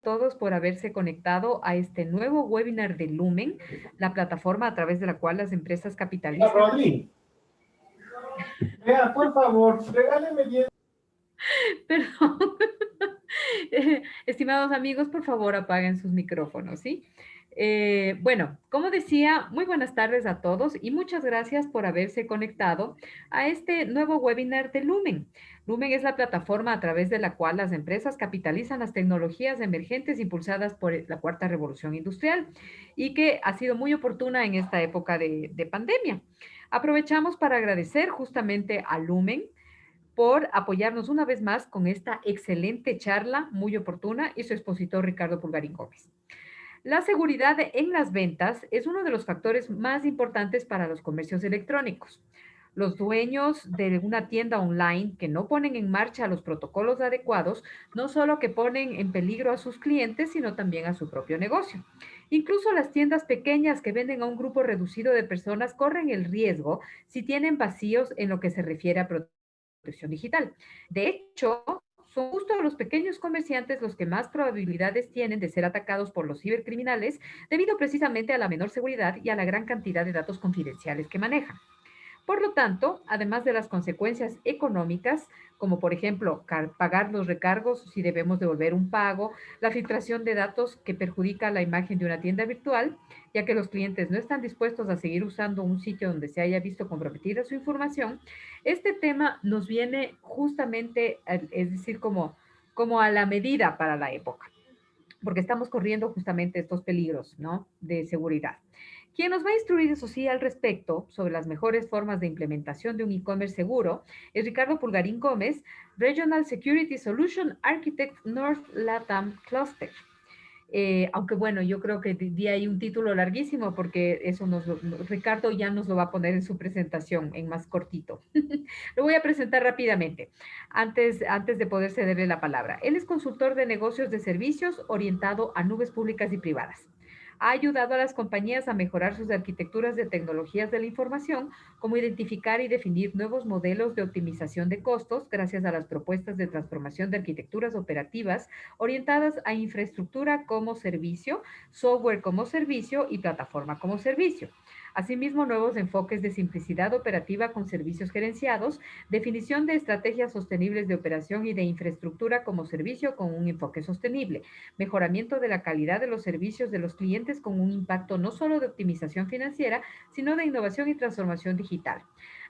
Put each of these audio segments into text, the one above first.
todos por haberse conectado a este nuevo webinar de Lumen, la plataforma a través de la cual las empresas capitalizan. Rodri, vea, por favor, regáleme 10. Perdón. Estimados amigos, por favor apaguen sus micrófonos, ¿sí? Bueno, como decía, muy buenas tardes a todos y muchas gracias por haberse conectado a este nuevo webinar de Lumen. Lumen es la plataforma a través de la cual las empresas capitalizan las tecnologías emergentes impulsadas por la cuarta revolución industrial y que ha sido muy oportuna en esta época de pandemia. Aprovechamos para agradecer justamente a Lumen por apoyarnos una vez más con esta excelente charla muy oportuna y su expositor Ricardo Pulgarín Gómez. La seguridad en las ventas es uno de los factores más importantes para los comercios electrónicos. Los dueños de una tienda online que no ponen en marcha los protocolos adecuados, no solo que ponen en peligro a sus clientes, sino también a su propio negocio. Incluso las tiendas pequeñas que venden a un grupo reducido de personas corren el riesgo si tienen vacíos en lo que se refiere a protección digital. De hecho, son justo los pequeños comerciantes los que más probabilidades tienen de ser atacados por los cibercriminales debido precisamente a la menor seguridad y a la gran cantidad de datos confidenciales que manejan. Por lo tanto, además de las consecuencias económicas, como por ejemplo pagar los recargos si debemos devolver un pago, la filtración de datos que perjudica la imagen de una tienda virtual, ya que los clientes no están dispuestos a seguir usando un sitio donde se haya visto comprometida su información, este tema nos viene justamente, es decir, como a la medida para la época, porque estamos corriendo justamente estos peligros, ¿no? De seguridad. Quien nos va a instruir, eso sí, al respecto sobre las mejores formas de implementación de un e-commerce seguro es Ricardo Pulgarín Gómez, Regional Security Solution Architect North Latam Cluster. Aunque bueno, yo creo que di ahí un título larguísimo porque eso Ricardo ya nos lo va a poner en su presentación en más cortito. Lo voy a presentar rápidamente antes de poder cederle la palabra. Él es consultor de negocios de servicios orientado a nubes públicas y privadas. Ha ayudado a las compañías a mejorar sus arquitecturas de tecnologías de la información, como identificar y definir nuevos modelos de optimización de costos gracias a las propuestas de transformación de arquitecturas operativas orientadas a infraestructura como servicio, software como servicio y plataforma como servicio. Asimismo, nuevos enfoques de simplicidad operativa con servicios gerenciados, definición de estrategias sostenibles de operación y de infraestructura como servicio con un enfoque sostenible, mejoramiento de la calidad de los servicios de los clientes con un impacto no solo de optimización financiera, sino de innovación y transformación digital.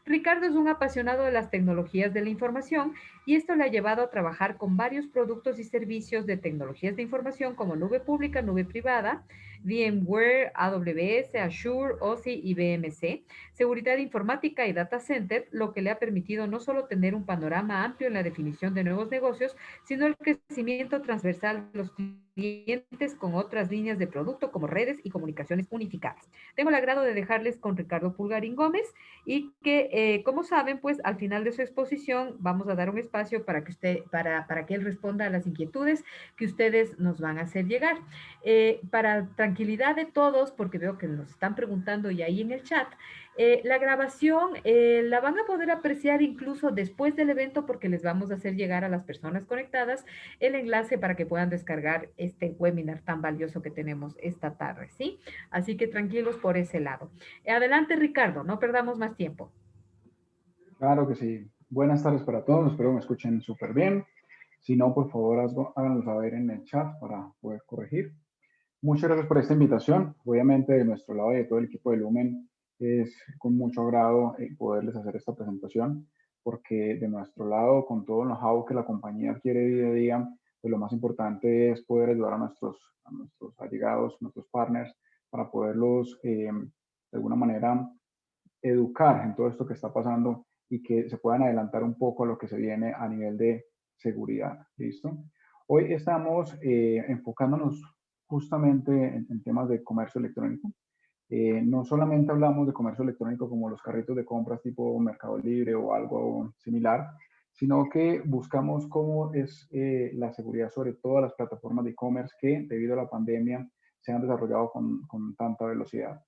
Ricardo es un apasionado de las tecnologías de la información y esto le ha llevado a trabajar con varios productos y servicios de tecnologías de información como nube pública, nube privada, VMware, AWS, Azure, OSI y BMC, seguridad informática y data center, lo que le ha permitido no solo tener un panorama amplio en la definición de nuevos negocios, sino el crecimiento transversal de los clientes con otras líneas de producto como redes y comunicaciones unificadas. Tengo el agrado de dejarles con Ricardo Pulgarín Gómez y que, como saben, pues al final de su exposición vamos a dar un espacio para que él responda a las inquietudes que ustedes nos van a hacer llegar. Para tranquilidad de todos, porque veo que nos están preguntando y ahí en el chat, la grabación la van a poder apreciar incluso después del evento porque les vamos a hacer llegar a las personas conectadas el enlace para que puedan descargar este webinar tan valioso que tenemos esta tarde, ¿sí? Así que tranquilos por ese lado. Adelante, Ricardo, no perdamos más tiempo. Claro que sí. Buenas tardes para todos. Espero me escuchen súper bien. Si no, por favor, háganlo saber en el chat para poder corregir. Muchas gracias por esta invitación. Obviamente, de nuestro lado y de todo el equipo de Lumen, es con mucho agrado poderles hacer esta presentación, porque de nuestro lado, con todo el know-how que la compañía adquiere día a día, pues lo más importante es poder ayudar a nuestros allegados, nuestros partners, para poderlos, de alguna manera, educar en todo esto que está pasando y que se puedan adelantar un poco a lo que se viene a nivel de seguridad. ¿Listo? Hoy estamos enfocándonos justamente en temas de comercio electrónico. No solamente hablamos de comercio electrónico como los carritos de compras tipo Mercado Libre o algo similar, sino que buscamos cómo es la seguridad sobre todas las plataformas de e-commerce que debido a la pandemia se han desarrollado con tanta velocidad.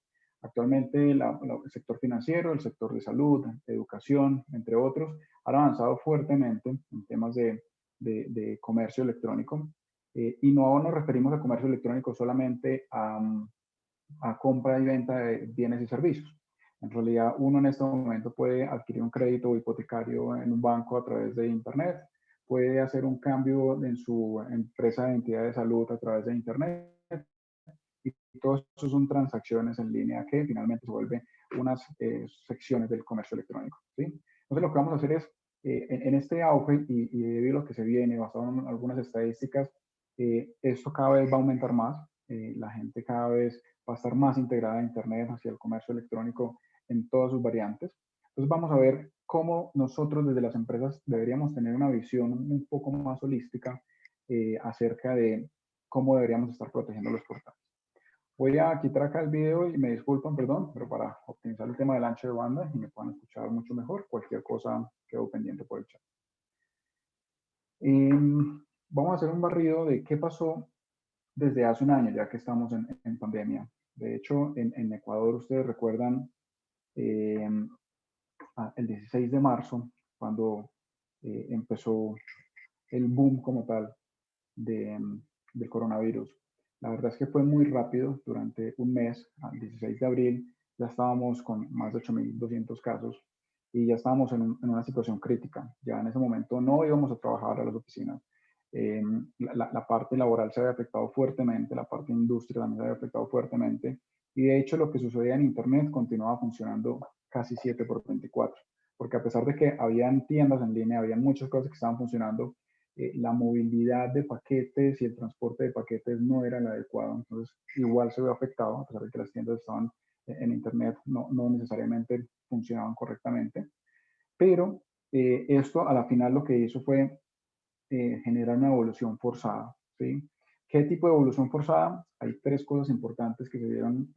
Actualmente el sector financiero, el sector de salud, de educación, entre otros, han avanzado fuertemente en temas de comercio electrónico. Y no nos referimos a comercio electrónico solamente a compra y venta de bienes y servicios. En realidad, uno en este momento puede adquirir un crédito hipotecario en un banco a través de Internet, puede hacer un cambio en su empresa de identidad de salud a través de Internet, y todo eso son transacciones en línea que finalmente se vuelven unas secciones del comercio electrónico, ¿sí? Entonces, lo que vamos a hacer es, en este auge y debido a lo que se viene, basado en algunas estadísticas, esto cada vez va a aumentar más, la gente cada vez va a estar más integrada a Internet, hacia el comercio electrónico en todas sus variantes. Entonces, vamos a ver cómo nosotros desde las empresas deberíamos tener una visión un poco más holística acerca de cómo deberíamos estar protegiendo los portales. Voy a quitar acá el video y me disculpan, perdón, pero para optimizar el tema del ancho de banda y me puedan escuchar mucho mejor, cualquier cosa quedó pendiente por el chat. Vamos a hacer un barrido de qué pasó desde hace un año, ya que estamos en pandemia. De hecho, en Ecuador, ustedes recuerdan el 16 de marzo, cuando empezó el boom como tal de, del coronavirus. La verdad es que fue muy rápido, durante un mes, al 16 de abril, ya estábamos con más de 8.200 casos y ya estábamos en una situación crítica. Ya en ese momento no íbamos a trabajar a las oficinas. La parte laboral se había afectado fuertemente, la parte industria también se había afectado fuertemente y de hecho lo que sucedía en Internet continuaba funcionando casi 7 por 24, porque a pesar de que habían tiendas en línea, habían muchas cosas que estaban funcionando, la movilidad de paquetes y el transporte de paquetes no era el adecuado, entonces igual se ve afectado, a pesar de que las tiendas estaban en Internet, no necesariamente funcionaban correctamente, pero esto a la final lo que hizo fue generar una evolución forzada, ¿sí? ¿Qué tipo de evolución forzada? Hay tres cosas importantes que se vieron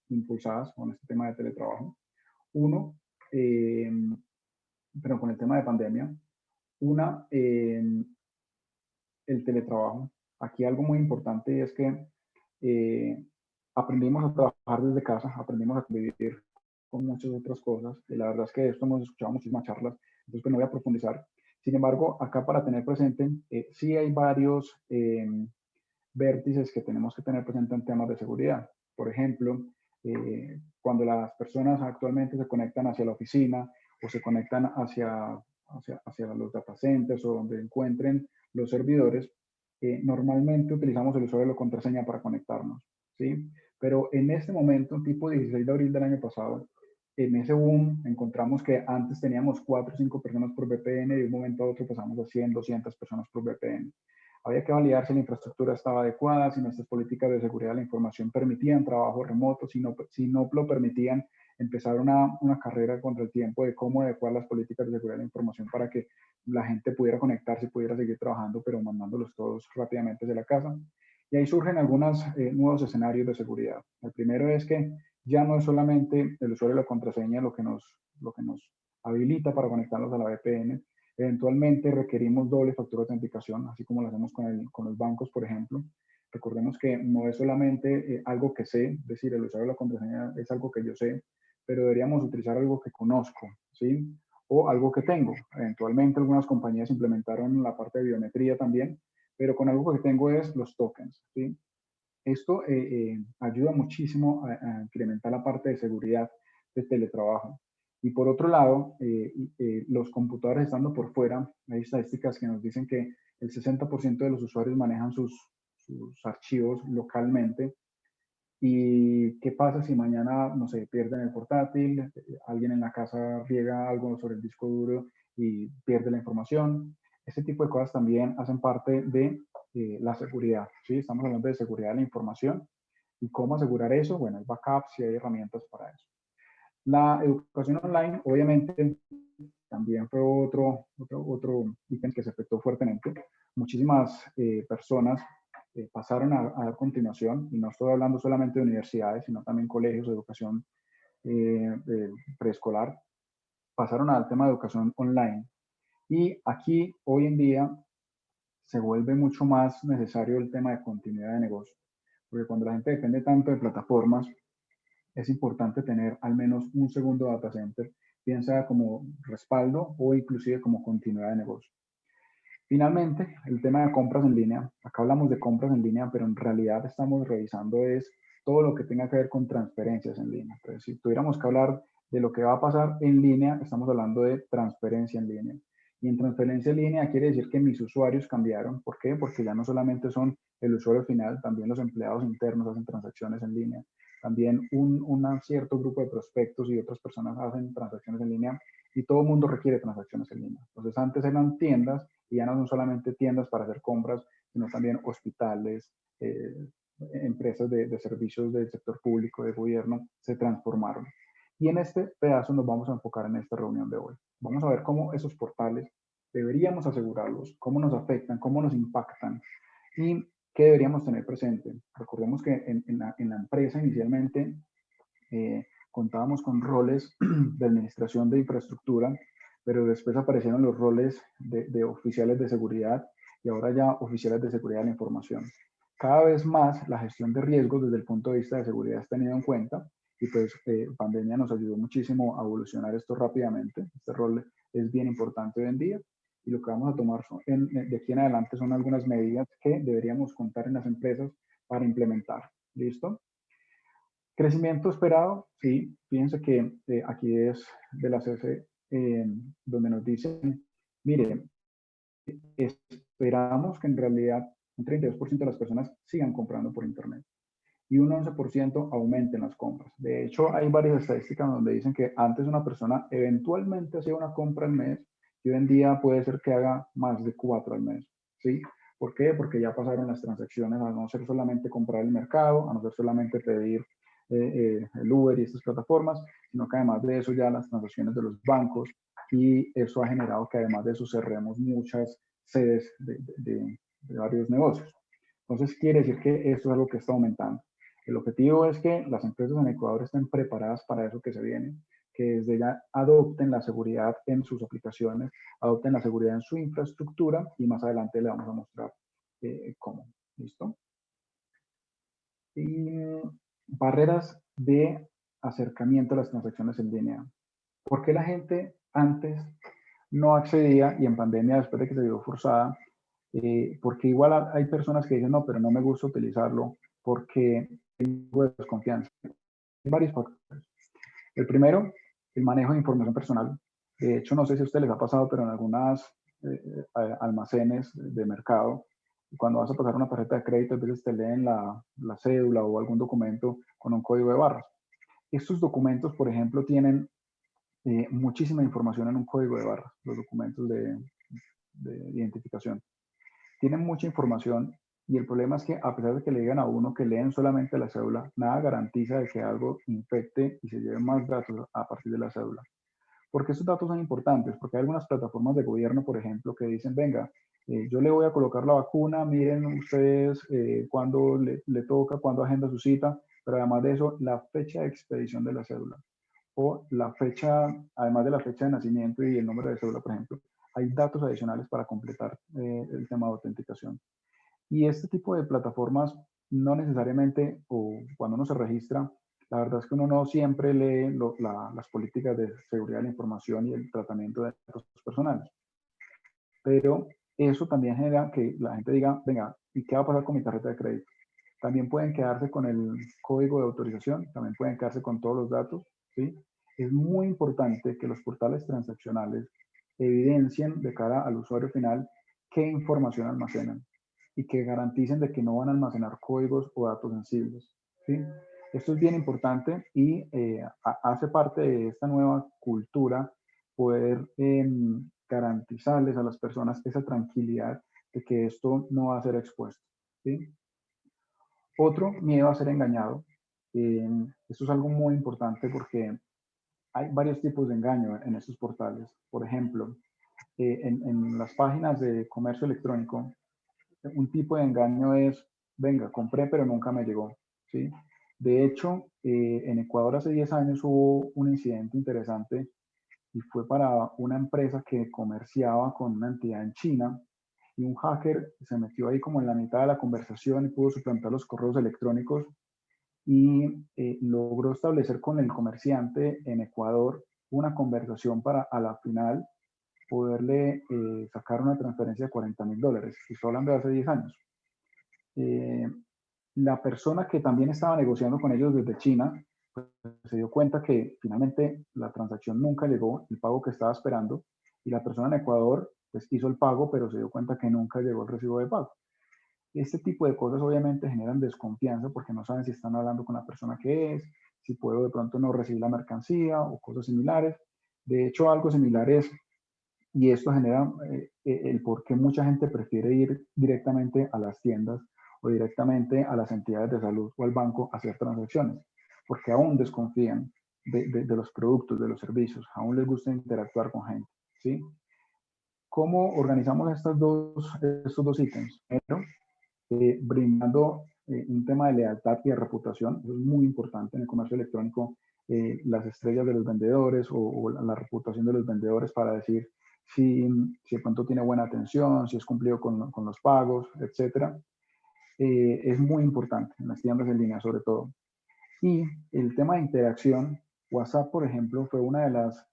impulsadas con este tema de teletrabajo. Uno, pero con el tema de pandemia. Una, el teletrabajo. Aquí algo muy importante es que eh, aprendimos a trabajar desde casa, aprendimos a convivir con muchas otras cosas. Y la verdad es que de esto hemos escuchado muchísimas charlas, entonces pues no voy a profundizar. Sin embargo, acá para tener presente, sí hay varios vértices que tenemos que tener presente en temas de seguridad. Por ejemplo, cuando las personas actualmente se conectan hacia la oficina o se conectan hacia los data centers o donde encuentren los servidores, normalmente utilizamos el usuario de la contraseña para conectarnos, ¿sí? Pero en este momento, tipo 16 de abril del año pasado, en ese boom encontramos que antes teníamos 4 o 5 personas por VPN y de un momento a otro pasamos a 100, 200 personas por VPN. Había que validar si la infraestructura estaba adecuada, si nuestras políticas de seguridad de la información permitían trabajo remoto, si no lo permitían, empezar una carrera contra el tiempo de cómo adecuar las políticas de seguridad de la información para que la gente pudiera conectarse y pudiera seguir trabajando, pero mandándolos todos rápidamente de la casa. Y ahí surgen algunos nuevos escenarios de seguridad. El primero es que ya no es solamente el usuario de la contraseña lo que nos habilita para conectarnos a la VPN. Eventualmente requerimos doble factor de autenticación, así como lo hacemos con los bancos, por ejemplo. Recordemos que no es solamente algo que sé, es decir, el usuario de la contraseña es algo que yo sé, pero deberíamos utilizar algo que conozco, ¿sí? O algo que tengo. Eventualmente algunas compañías implementaron la parte de biometría también, pero con algo que tengo es los tokens, ¿sí? Esto ayuda muchísimo a incrementar la parte de seguridad de teletrabajo. Y por otro lado, los computadores estando por fuera, hay estadísticas que nos dicen que el 60% de los usuarios manejan sus archivos localmente. ¿Y qué pasa si mañana, no sé, pierden el portátil, alguien en la casa riega algo sobre el disco duro y pierde la información? Ese tipo de cosas también hacen parte de la seguridad, ¿sí? Estamos hablando de seguridad de la información. ¿Y cómo asegurar eso? Bueno, hay backups y hay herramientas para eso. La educación online, obviamente, también fue otro ítem que se afectó fuertemente. Muchísimas personas pasaron a dar continuación, y no estoy hablando solamente de universidades, sino también colegios de educación preescolar, pasaron al tema de educación online. Y aquí, hoy en día, se vuelve mucho más necesario el tema de continuidad de negocio, porque cuando la gente depende tanto de plataformas, es importante tener al menos un segundo data center, piensa como respaldo o inclusive como continuidad de negocio. Finalmente, el tema de compras en línea. Acá hablamos de compras en línea, pero en realidad estamos revisando es todo lo que tenga que ver con transferencias en línea. Entonces, si tuviéramos que hablar de lo que va a pasar en línea, estamos hablando de transferencia en línea. Y en transferencia en línea quiere decir que mis usuarios cambiaron. ¿Por qué? Porque ya no solamente son el usuario final, también los empleados internos hacen transacciones en línea. También un cierto grupo de prospectos y otras personas hacen transacciones en línea y todo el mundo requiere transacciones en línea. Entonces, antes eran tiendas y ya no son solamente tiendas para hacer compras, sino también hospitales, empresas de servicios del sector público, de gobierno, se transformaron. Y en este pedazo nos vamos a enfocar en esta reunión de hoy. Vamos a ver cómo esos portales deberíamos asegurarlos, cómo nos afectan, cómo nos impactan y qué deberíamos tener presente. Recordemos que en la empresa inicialmente contábamos con roles de administración de infraestructura, pero después aparecieron los roles de oficiales de seguridad y ahora ya oficiales de seguridad de la información. Cada vez más la gestión de riesgos desde el punto de vista de seguridad es tenido en cuenta y pues pandemia nos ayudó muchísimo a evolucionar esto rápidamente. Este rol es bien importante hoy en día y lo que vamos a tomar de aquí en adelante son algunas medidas que deberíamos contar en las empresas para implementar. ¿Listo? Crecimiento esperado, sí. Fíjense que aquí es de la CC donde nos dicen, mire, esperamos que en realidad un 32% de las personas sigan comprando por Internet y un 11% aumenten las compras. De hecho, hay varias estadísticas donde dicen que antes una persona eventualmente hacía una compra al mes y hoy en día puede ser que haga más de 4 al mes. ¿Sí? ¿Por qué? Porque ya pasaron las transacciones a no ser solamente comprar el mercado, a no ser solamente pedir el Uber y estas plataformas, sino que además de eso ya las transacciones de los bancos y eso ha generado que además de eso cerremos muchas sedes de varios negocios. Entonces quiere decir que esto es algo que está aumentando. El objetivo es que las empresas en Ecuador estén preparadas para eso que se viene, que desde ya adopten la seguridad en sus aplicaciones, adopten la seguridad en su infraestructura y más adelante le vamos a mostrar cómo. ¿Listo? Y barreras de acercamiento a las transacciones en línea. ¿Por qué la gente antes no accedía y en pandemia, después de que se vio forzada, porque igual hay personas que dicen, no, pero no me gusta utilizarlo porque tengo desconfianza? Hay varios factores. El primero, el manejo de información personal. De hecho, no sé si a ustedes les ha pasado, pero en algunas almacenes de mercado, cuando vas a pasar una tarjeta de crédito, a veces te leen la cédula o algún documento con un código de barras. Estos documentos, por ejemplo, tienen muchísima información en un código de barras, los documentos de identificación. Tienen mucha información y el problema es que a pesar de que le digan a uno que leen solamente la cédula, nada garantiza de que algo infecte y se lleven más datos a partir de la cédula. ¿Por qué estos datos son importantes? Porque hay algunas plataformas de gobierno, por ejemplo, que dicen, venga, yo le voy a colocar la vacuna, miren ustedes cuándo le toca, cuándo agenda su cita, pero además de eso, la fecha de expedición de la cédula o la fecha, además de la fecha de nacimiento y el número de cédula, por ejemplo, hay datos adicionales para completar el tema de autenticación. Y este tipo de plataformas no necesariamente, o cuando uno se registra, la verdad es que uno no siempre lee las políticas de seguridad de la información y el tratamiento de datos personales. Pero eso también genera que la gente diga, venga, ¿y qué va a pasar con mi tarjeta de crédito? También pueden quedarse con el código de autorización, también pueden quedarse con todos los datos, ¿sí? Es muy importante que los portales transaccionales evidencien de cara al usuario final qué información almacenan y que garanticen de que no van a almacenar códigos o datos sensibles, ¿sí? Esto es bien importante y hace parte de esta nueva cultura poder garantizarles a las personas esa tranquilidad de que esto no va a ser expuesto, ¿sí? Otro, miedo a ser engañado. Esto es algo muy importante porque hay varios tipos de engaño en estos portales. Por ejemplo, en las páginas de comercio electrónico, un tipo de engaño es, venga, compré pero nunca me llegó. ¿Sí? De hecho, en Ecuador hace 10 años hubo un incidente interesante y fue para una empresa que comerciaba con una entidad en China y un hacker se metió ahí como en la mitad de la conversación y pudo suplantar los correos electrónicos y logró establecer con el comerciante en Ecuador una conversación para a la final poderle sacar una transferencia de $40.000. Y estoy hablando de hace 10 años. La persona que también estaba negociando con ellos desde China, pues, se dio cuenta que finalmente la transacción nunca llegó, el pago que estaba esperando, y la persona en Ecuador pues hizo el pago, pero se dio cuenta que nunca llegó el recibo de pago. Este tipo de cosas obviamente generan desconfianza porque no saben si están hablando con la persona que es, si puedo de pronto no recibir la mercancía o cosas similares. De hecho, algo similar es, y esto genera el por qué mucha gente prefiere ir directamente a las tiendas o directamente a las entidades de salud o al banco a hacer transacciones, porque aún desconfían de los productos, de los servicios, aún les gusta interactuar con gente, ¿sí? ¿Cómo organizamos estos dos ítems? Primero, brindando un tema de lealtad y de reputación. Eso es muy importante en el comercio electrónico, las estrellas de los vendedores o la reputación de los vendedores para decir si de pronto tiene buena atención, si es cumplido con los pagos, etc. Es muy importante en las tiendas en línea sobre todo. Y el tema de interacción, WhatsApp, por ejemplo, fue una de las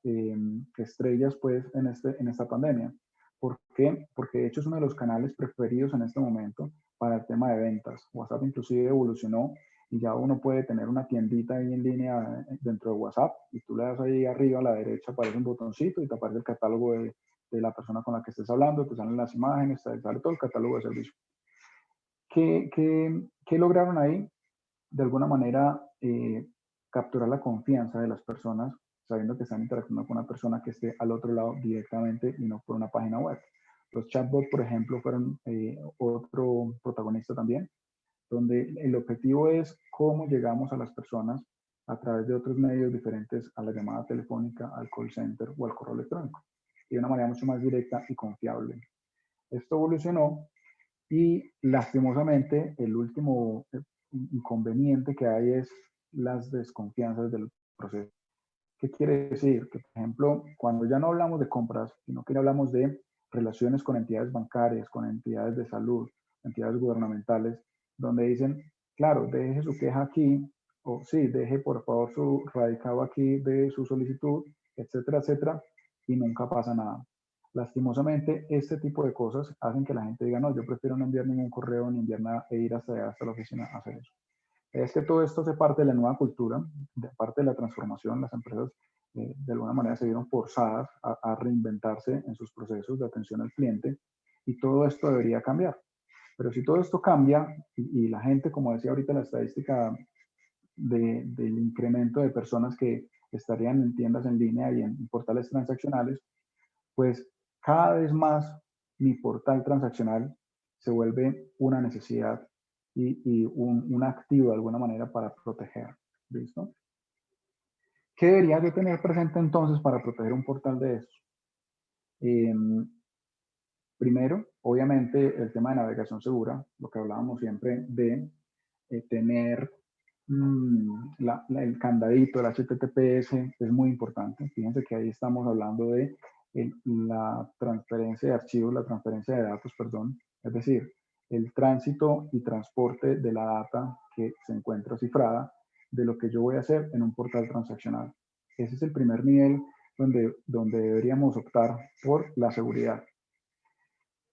estrellas pues, en esta pandemia. ¿Por qué? Porque de hecho es uno de los canales preferidos en este momento para el tema de ventas. WhatsApp inclusive evolucionó y ya uno puede tener una tiendita ahí en línea dentro de WhatsApp y tú le das ahí arriba a la derecha, aparece un botoncito y te aparece el catálogo de la persona con la que estés hablando, te salen las imágenes, te sale todo el catálogo de servicio. ¿Qué lograron ahí? De alguna manera capturar la confianza de las personas, sabiendo que están interactuando con una persona que esté al otro lado directamente y no por una página web. Los chatbots, por ejemplo, fueron otro protagonista también, donde el objetivo es cómo llegamos a las personas a través de otros medios diferentes a la llamada telefónica, al call center o al correo electrónico, y de una manera mucho más directa y confiable. Esto evolucionó y lastimosamente el último inconveniente que hay es las desconfianzas del proceso. ¿Qué quiere decir? Que, por ejemplo, cuando ya no hablamos de compras, sino que ya hablamos de relaciones con entidades bancarias, con entidades de salud, entidades gubernamentales, donde dicen, claro, deje su queja aquí, o sí, deje por favor su radicado aquí de su solicitud, etcétera, etcétera, y nunca pasa nada. Lastimosamente, este tipo de cosas hacen que la gente diga, no, yo prefiero no enviar ningún correo ni enviar nada e ir hasta allá, hasta la oficina a hacer eso. Es que todo esto hace parte de la nueva cultura, de parte de la transformación. Las empresas de alguna manera se vieron forzadas a reinventarse en sus procesos de atención al cliente y todo esto debería cambiar. Pero si todo esto cambia y la gente, como decía ahorita la estadística del incremento de personas que estarían en tiendas en línea y en portales transaccionales, pues cada vez más mi portal transaccional se vuelve una necesidad y un activo de alguna manera para proteger. ¿Listo? ¿Qué debería yo tener presente entonces para proteger un portal de estos? Primero, obviamente, el tema de navegación segura, lo que hablábamos siempre de tener el candadito, el HTTPS, es muy importante. Fíjense que ahí estamos hablando de la transferencia de archivos, la transferencia de datos, perdón, es decir, el tránsito y transporte de la data que se encuentra cifrada de lo que yo voy a hacer en un portal transaccional. Ese es el primer nivel donde deberíamos optar por la seguridad.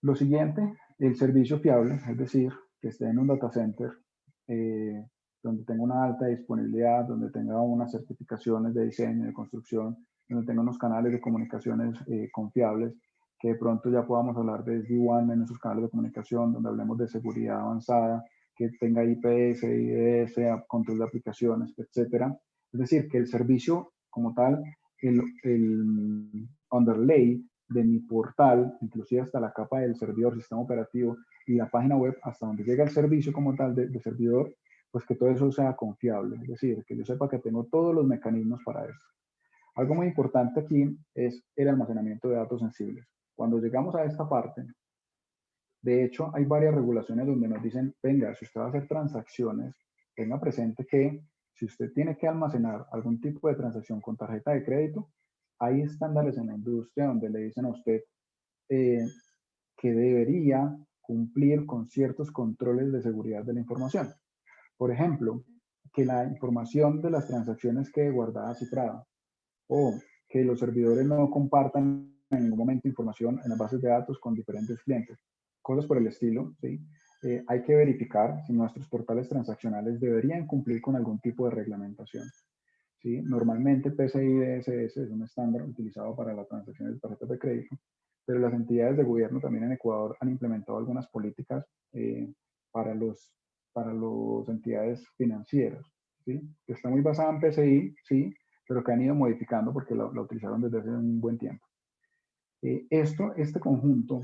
Lo siguiente, el servicio fiable, es decir, que esté en un data center, donde tenga una alta disponibilidad, donde tenga unas certificaciones de diseño, de construcción, donde tenga unos canales de comunicaciones confiables, que de pronto ya podamos hablar de SD-WAN en esos canales de comunicación, donde hablemos de seguridad avanzada, que tenga IPS, IDS, control de aplicaciones, etcétera. Es decir, que el servicio como tal, el underlay de mi portal, inclusive hasta la capa del servidor, sistema operativo y la página web, hasta donde llega el servicio como tal de servidor, pues que todo eso sea confiable, es decir, que yo sepa que tengo todos los mecanismos para eso. Algo muy importante aquí es el almacenamiento de datos sensibles. Cuando llegamos a esta parte, de hecho, hay varias regulaciones donde nos dicen, venga, si usted va a hacer transacciones, tenga presente que si usted tiene que almacenar algún tipo de transacción con tarjeta de crédito, hay estándares en la industria donde le dicen a usted eh, que debería cumplir con ciertos controles de seguridad de la información. Por ejemplo, que la información de las transacciones quede guardada cifrada o que los servidores no compartan en ningún momento información en las bases de datos con diferentes clientes. Cosas por el estilo, ¿sí? Hay que verificar si nuestros portales transaccionales deberían cumplir con algún tipo de reglamentación. ¿Sí? Normalmente PCI DSS es un estándar utilizado para las transacciones de tarjetas de crédito, pero las entidades de gobierno también en Ecuador han implementado algunas políticas para las entidades financieras, ¿sí? Que está muy basada en PCI, sí, pero que han ido modificando porque la utilizaron desde hace un buen tiempo. Este conjunto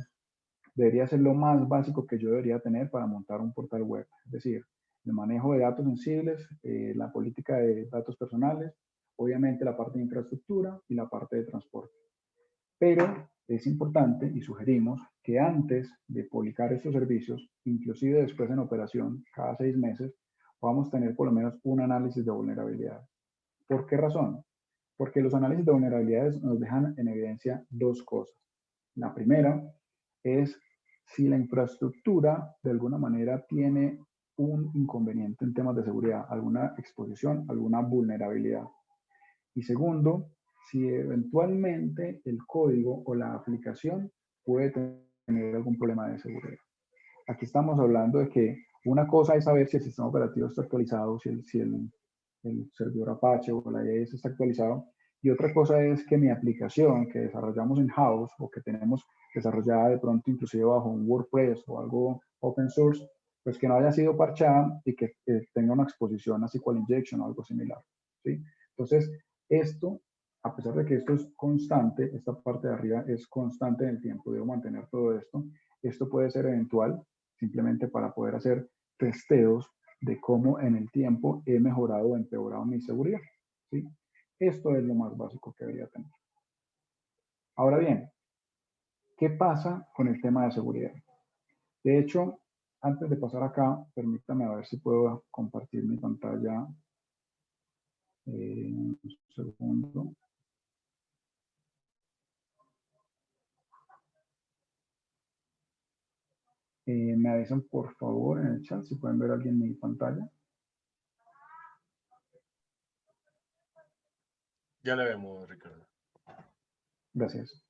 debería ser lo más básico que yo debería tener para montar un portal web. Es decir, el manejo de datos sensibles, la política de datos personales, obviamente la parte de infraestructura y la parte de transporte. Pero es importante y sugerimos que antes de publicar estos servicios, inclusive después en operación, cada 6 meses, podamos tener por lo menos un análisis de vulnerabilidad. ¿Por qué razón? Porque los análisis de vulnerabilidades nos dejan en evidencia dos cosas. La primera es si la infraestructura de alguna manera tiene un inconveniente en temas de seguridad, alguna exposición, alguna vulnerabilidad. Y segundo, si eventualmente el código o la aplicación puede tener algún problema de seguridad. Aquí estamos hablando de que una cosa es saber si el sistema operativo está actualizado, si el servidor Apache o la IIS está actualizado, y otra cosa es que mi aplicación que desarrollamos in-house o que tenemos desarrollada de pronto inclusive bajo un WordPress o algo open source, pues que no haya sido parchada y que tenga una exposición a SQL injection o algo similar, ¿sí? Entonces, esto, a pesar de que esto es constante, esta parte de arriba es constante en el tiempo, debo mantener todo esto. Esto puede ser eventual, simplemente para poder hacer testeos de cómo en el tiempo he mejorado o empeorado mi seguridad, ¿sí? Esto es lo más básico que debería tener. Ahora bien, ¿qué pasa con el tema de seguridad? De hecho, antes de pasar acá, permítame a ver si puedo compartir mi pantalla. Un segundo. Me avisan por favor en el chat si pueden ver a alguien mi pantalla. Ya la vemos, Ricardo. Gracias.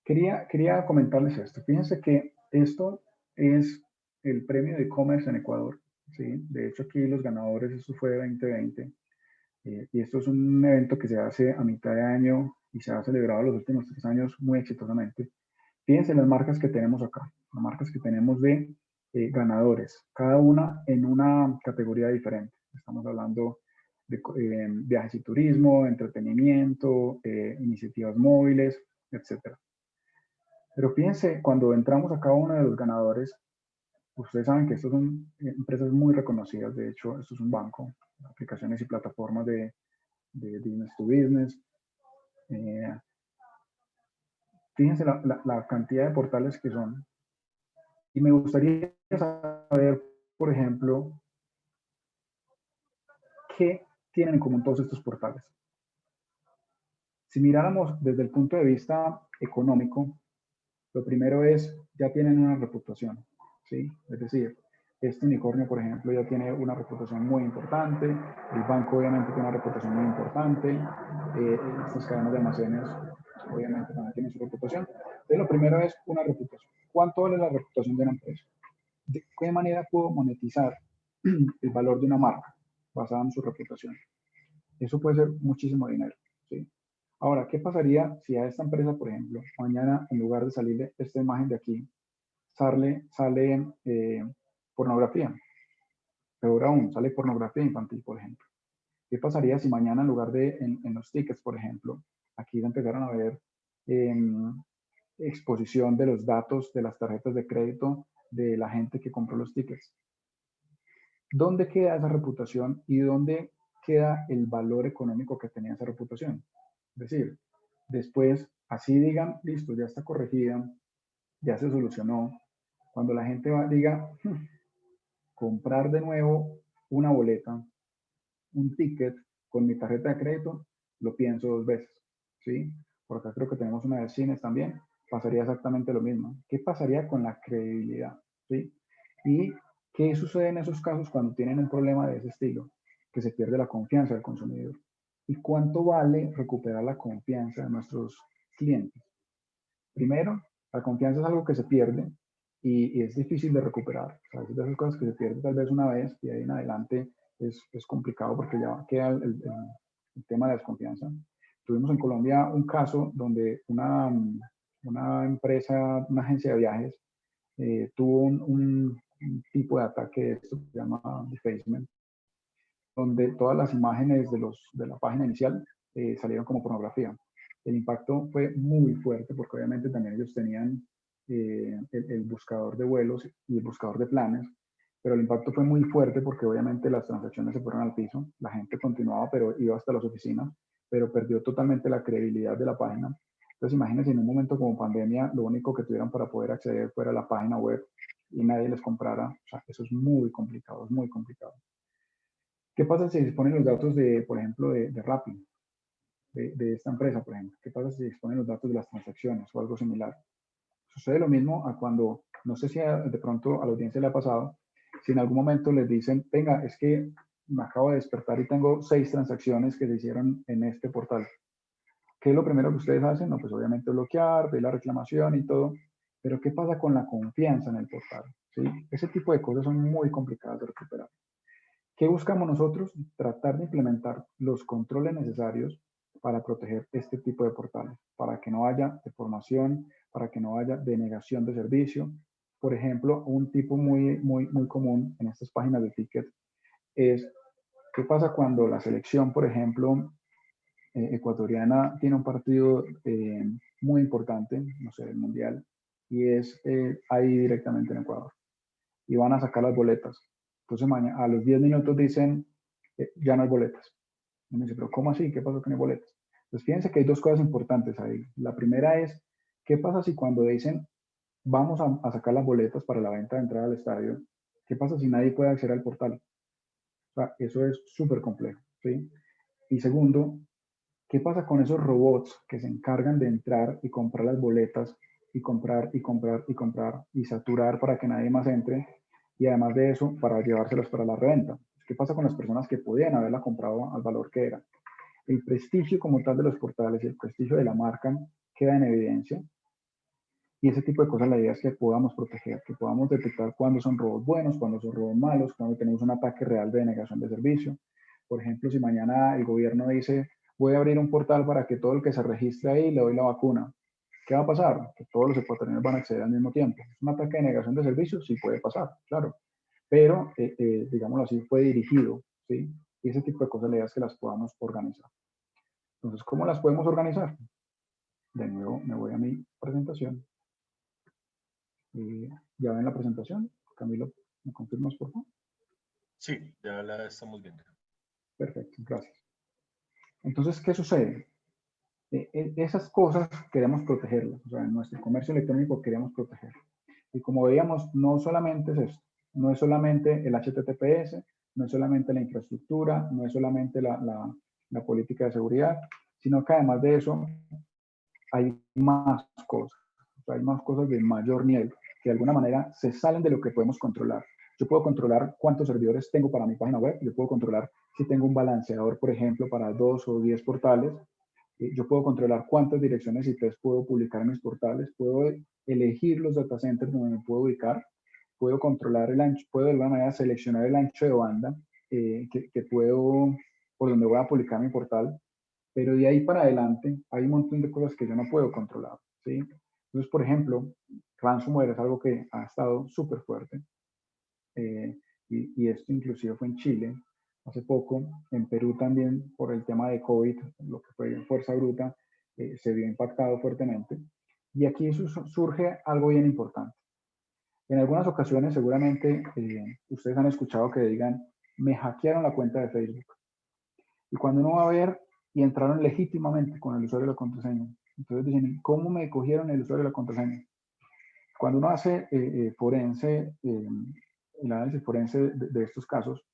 Quería comentarles esto. Fíjense que esto es el premio de e-commerce en Ecuador, ¿sí? De hecho, aquí los ganadores, esto fue 2020. Y esto es un evento que se hace a mitad de año y se ha celebrado los últimos 3 años muy exitosamente. Fíjense las marcas que tenemos acá, las marcas que tenemos de ganadores, cada una en una categoría diferente. Estamos hablando de viajes y turismo, entretenimiento, iniciativas móviles, etcétera. Pero fíjense, cuando entramos a cada uno de los ganadores, ustedes saben que estas son empresas muy reconocidas. De hecho, esto es un banco, aplicaciones y plataformas de business to business. Fíjense la cantidad de portales que son. Y me gustaría saber, por ejemplo, qué tienen en común todos estos portales. Si miráramos desde el punto de vista económico, lo primero es, ya tienen una reputación, ¿sí? Es decir, este unicornio, por ejemplo, ya tiene una reputación muy importante, el banco obviamente tiene una reputación muy importante, estas cadenas de almacenes obviamente también tienen su reputación. Entonces, lo primero es una reputación. ¿Cuánto vale la reputación de una empresa? ¿De qué manera puedo monetizar el valor de una marca basada en su reputación? Eso puede ser muchísimo dinero, ¿sí? Ahora, ¿qué pasaría si a esta empresa, por ejemplo, mañana en lugar de salirle esta imagen de aquí, sale pornografía? Peor aún, sale pornografía infantil, por ejemplo. ¿Qué pasaría si mañana en lugar de en los tickets, por ejemplo, aquí empezaron a ver exposición de los datos de las tarjetas de crédito de la gente que compró los tickets? ¿Dónde queda esa reputación y dónde queda el valor económico que tenía esa reputación? Es decir, después, así digan, listo, ya está corregida, ya se solucionó. Cuando la gente diga, comprar de nuevo una boleta, un ticket con mi tarjeta de crédito, lo pienso 2 veces, ¿sí? Por acá creo que tenemos una de cines también, pasaría exactamente lo mismo. ¿Qué pasaría con la credibilidad? ¿Sí? Y ¿qué sucede en esos casos cuando tienen un problema de ese estilo? Que se pierde la confianza del consumidor. ¿Y cuánto vale recuperar la confianza de nuestros clientes? Primero, la confianza es algo que se pierde y es difícil de recuperar. O sea, es de esas cosas que se pierde tal vez una vez y de ahí en adelante es complicado porque ya queda el tema de la desconfianza. Tuvimos en Colombia un caso donde una empresa, una agencia de viajes, tuvo un tipo de ataque de esto que se llama defacement, donde todas las imágenes de la página inicial salieron como pornografía. El impacto fue muy fuerte porque obviamente también ellos tenían el buscador de vuelos y el buscador de planes, pero el impacto fue muy fuerte porque obviamente las transacciones se fueron al piso, la gente continuaba, pero iba hasta las oficinas, pero perdió totalmente la credibilidad de la página. Entonces imagínense en un momento como pandemia, lo único que tuvieran para poder acceder fuera la página web y nadie les comprara. O sea, eso es muy complicado, es muy complicado. ¿Qué pasa si disponen los datos de, por ejemplo, de Rappi, de esta empresa, por ejemplo? ¿Qué pasa si disponen los datos de las transacciones o algo similar? Sucede lo mismo a cuando, no sé si de pronto a la audiencia le ha pasado, si en algún momento les dicen, venga, es que me acabo de despertar y tengo 6 transacciones que se hicieron en este portal. ¿Qué es lo primero que ustedes hacen? No, pues obviamente bloquear, ver la reclamación y todo. Pero ¿qué pasa con la confianza en el portal? ¿Sí? Ese tipo de cosas son muy complicadas de recuperar. ¿Qué buscamos nosotros? Tratar de implementar los controles necesarios para proteger este tipo de portales, para que no haya deformación, para que no haya denegación de servicio. Por ejemplo, un tipo muy común en estas páginas de tickets es qué pasa cuando la selección, por ejemplo, ecuatoriana tiene un partido muy importante, no sé, el Mundial, y es ahí directamente en Ecuador y van a sacar las boletas. Entonces mañana, a los 10 minutos dicen, ya no hay boletas. Y me dice, pero ¿cómo así? ¿Qué pasó que no hay boletas? Pues fíjense que hay dos cosas importantes ahí. La primera es, ¿qué pasa si cuando dicen, vamos a sacar las boletas para la venta de entrada al estadio, qué pasa si nadie puede acceder al portal? O sea, eso es súper complejo, ¿sí? Y segundo, ¿qué pasa con esos robots que se encargan de entrar y comprar las boletas y comprar y comprar y comprar y saturar para que nadie más entre? Y además de eso, para llevárselas para la reventa. ¿Qué pasa con las personas que podían haberla comprado al valor que era? El prestigio como tal de los portales y el prestigio de la marca queda en evidencia. Y ese tipo de cosas la idea es que podamos proteger, que podamos detectar cuándo son robos buenos, cuándo son robos malos, cuándo tenemos un ataque real de denegación de servicio. Por ejemplo, si mañana el gobierno dice, voy a abrir un portal para que todo el que se registre ahí le doy la vacuna, ¿qué va a pasar? Que todos los ecuatorianos van a acceder al mismo tiempo. ¿Es un ataque de denegación de servicio? Sí puede pasar, claro. Pero, digámoslo así, fue dirigido, ¿sí? Y ese tipo de cosas la idea es que las podamos organizar. Entonces, ¿cómo las podemos organizar? De nuevo, me voy a mi presentación. ¿Ya ven la presentación? Camilo, ¿me confirmas, por favor? Sí, ya la estamos viendo. Perfecto, gracias. Entonces, ¿qué sucede? Esas cosas queremos protegerlas, o sea, en nuestro comercio electrónico queremos protegerlo. Y como veíamos, no solamente es esto, no es solamente el HTTPS, no es solamente la infraestructura, no es solamente la política de seguridad, sino que además de eso hay más cosas, o sea, hay más cosas de mayor nivel que de alguna manera se salen de lo que podemos controlar. Yo puedo controlar cuántos servidores tengo para mi página web, yo puedo controlar si tengo un balanceador, por ejemplo, para 2 o 10 portales, yo puedo controlar cuántas direcciones IPs puedo publicar en mis portales, puedo elegir los data centers donde me puedo ubicar, puedo controlar el ancho, puedo de alguna manera seleccionar el ancho de banda que puedo, por donde voy a publicar mi portal, pero de ahí para adelante hay un montón de cosas que yo no puedo controlar, ¿sí? Entonces, por ejemplo, ransomware es algo que ha estado súper fuerte, eh, y esto inclusive fue en Chile hace poco, en Perú también por el tema de COVID, lo que fue Fuerza Bruta, se vio impactado fuertemente. Y aquí surge algo bien importante. En algunas ocasiones seguramente ustedes han escuchado que digan, me hackearon la cuenta de Facebook. Y cuando uno va a ver, y entraron legítimamente con el usuario y la contraseña. Entonces dicen, ¿cómo me cogieron el usuario y la contraseña? Cuando uno hace forense, el análisis forense de estos casos,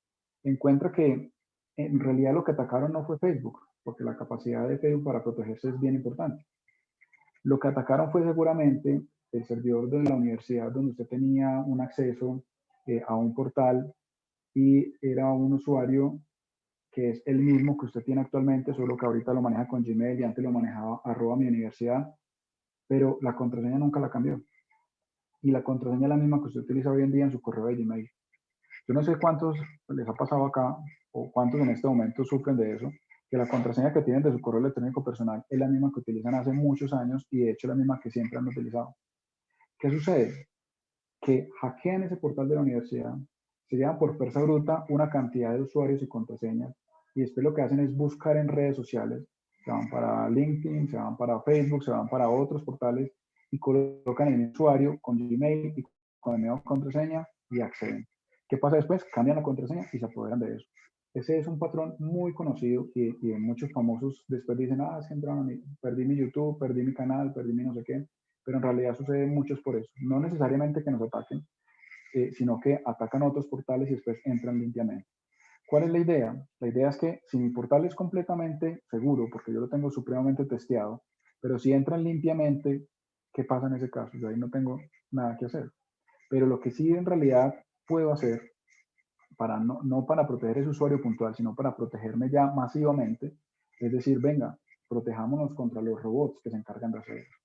encuentra que en realidad lo que atacaron no fue Facebook, porque la capacidad de Facebook para protegerse es bien importante. Lo que atacaron fue seguramente el servidor de la universidad donde usted tenía un acceso a un portal y era un usuario que es el mismo que usted tiene actualmente, solo que ahorita lo maneja con Gmail y antes lo manejaba @ mi universidad, pero la contraseña nunca la cambió. Y la contraseña es la misma que usted utiliza hoy en día en su correo de Gmail. Yo no sé cuántos les ha pasado acá o cuántos en este momento sufren de eso, que la contraseña que tienen de su correo electrónico personal es la misma que utilizan hace muchos años y de hecho la misma que siempre han utilizado. ¿Qué sucede? Que hackean ese portal de la universidad, se llevan por fuerza bruta una cantidad de usuarios y contraseñas y después lo que hacen es buscar en redes sociales, se van para LinkedIn, se van para Facebook, se van para otros portales y colocan el usuario con Gmail y con la misma contraseña y acceden. ¿Qué pasa después? Cambian la contraseña y se apoderan de eso. Ese es un patrón muy conocido y muchos famosos después dicen, ah, es que entraron a mi, perdí mi YouTube, perdí mi canal, perdí mi no sé qué, pero en realidad sucede muchos por eso. No necesariamente que nos ataquen, sino que atacan otros portales y después entran limpiamente. ¿Cuál es la idea? La idea es que si mi portal es completamente seguro, porque yo lo tengo supremamente testeado, pero si entran limpiamente, ¿qué pasa en ese caso? Yo ahí no tengo nada que hacer. Pero lo que sí en realidad puedo hacer, para no para proteger ese usuario puntual, sino para protegerme ya masivamente, es decir, venga, protejámonos contra los robots que se encargan de hacer eso.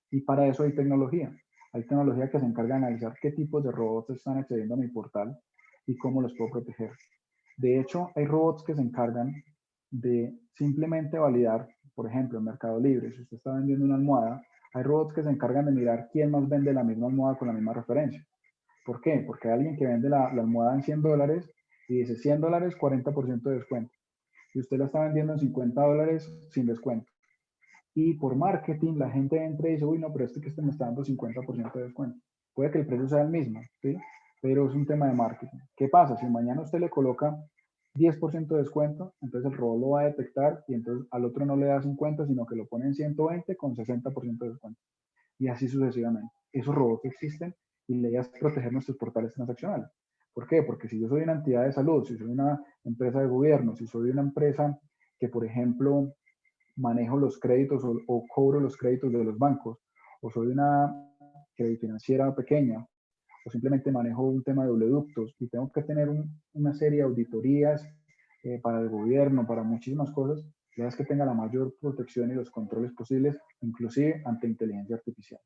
Y para eso hay tecnología. Hay tecnología que se encarga de analizar qué tipos de robots están accediendo a mi portal y cómo los puedo proteger. De hecho, hay robots que se encargan de simplemente validar, por ejemplo, en Mercado Libre, si usted está vendiendo una almohada, hay robots que se encargan de mirar quién más vende la misma almohada con la misma referencia. ¿Por qué? Porque hay alguien que vende la almohada en $100 y dice $100, 40% de descuento. Y usted la está vendiendo en $50 sin descuento. Y por marketing la gente entra y dice, uy, no, pero este me está dando 50% de descuento. Puede que el precio sea el mismo, ¿sí? Pero es un tema de marketing. ¿Qué pasa? Si mañana usted le coloca 10% de descuento, entonces el robot lo va a detectar y entonces al otro no le da 50, sino que lo pone en 120 con 60% de descuento. Y así sucesivamente. Esos robots existen y la idea es proteger nuestros portales transaccionales. ¿Por qué? Porque si yo soy una entidad de salud, si soy una empresa de gobierno, si soy una empresa que, por ejemplo, manejo los créditos o cobro los créditos de los bancos, o soy una crédito financiera pequeña, o simplemente manejo un tema de oleoductos y tengo que tener una serie de auditorías para el gobierno, para muchísimas cosas, la idea es que tenga la mayor protección y los controles posibles, inclusive ante inteligencia artificial.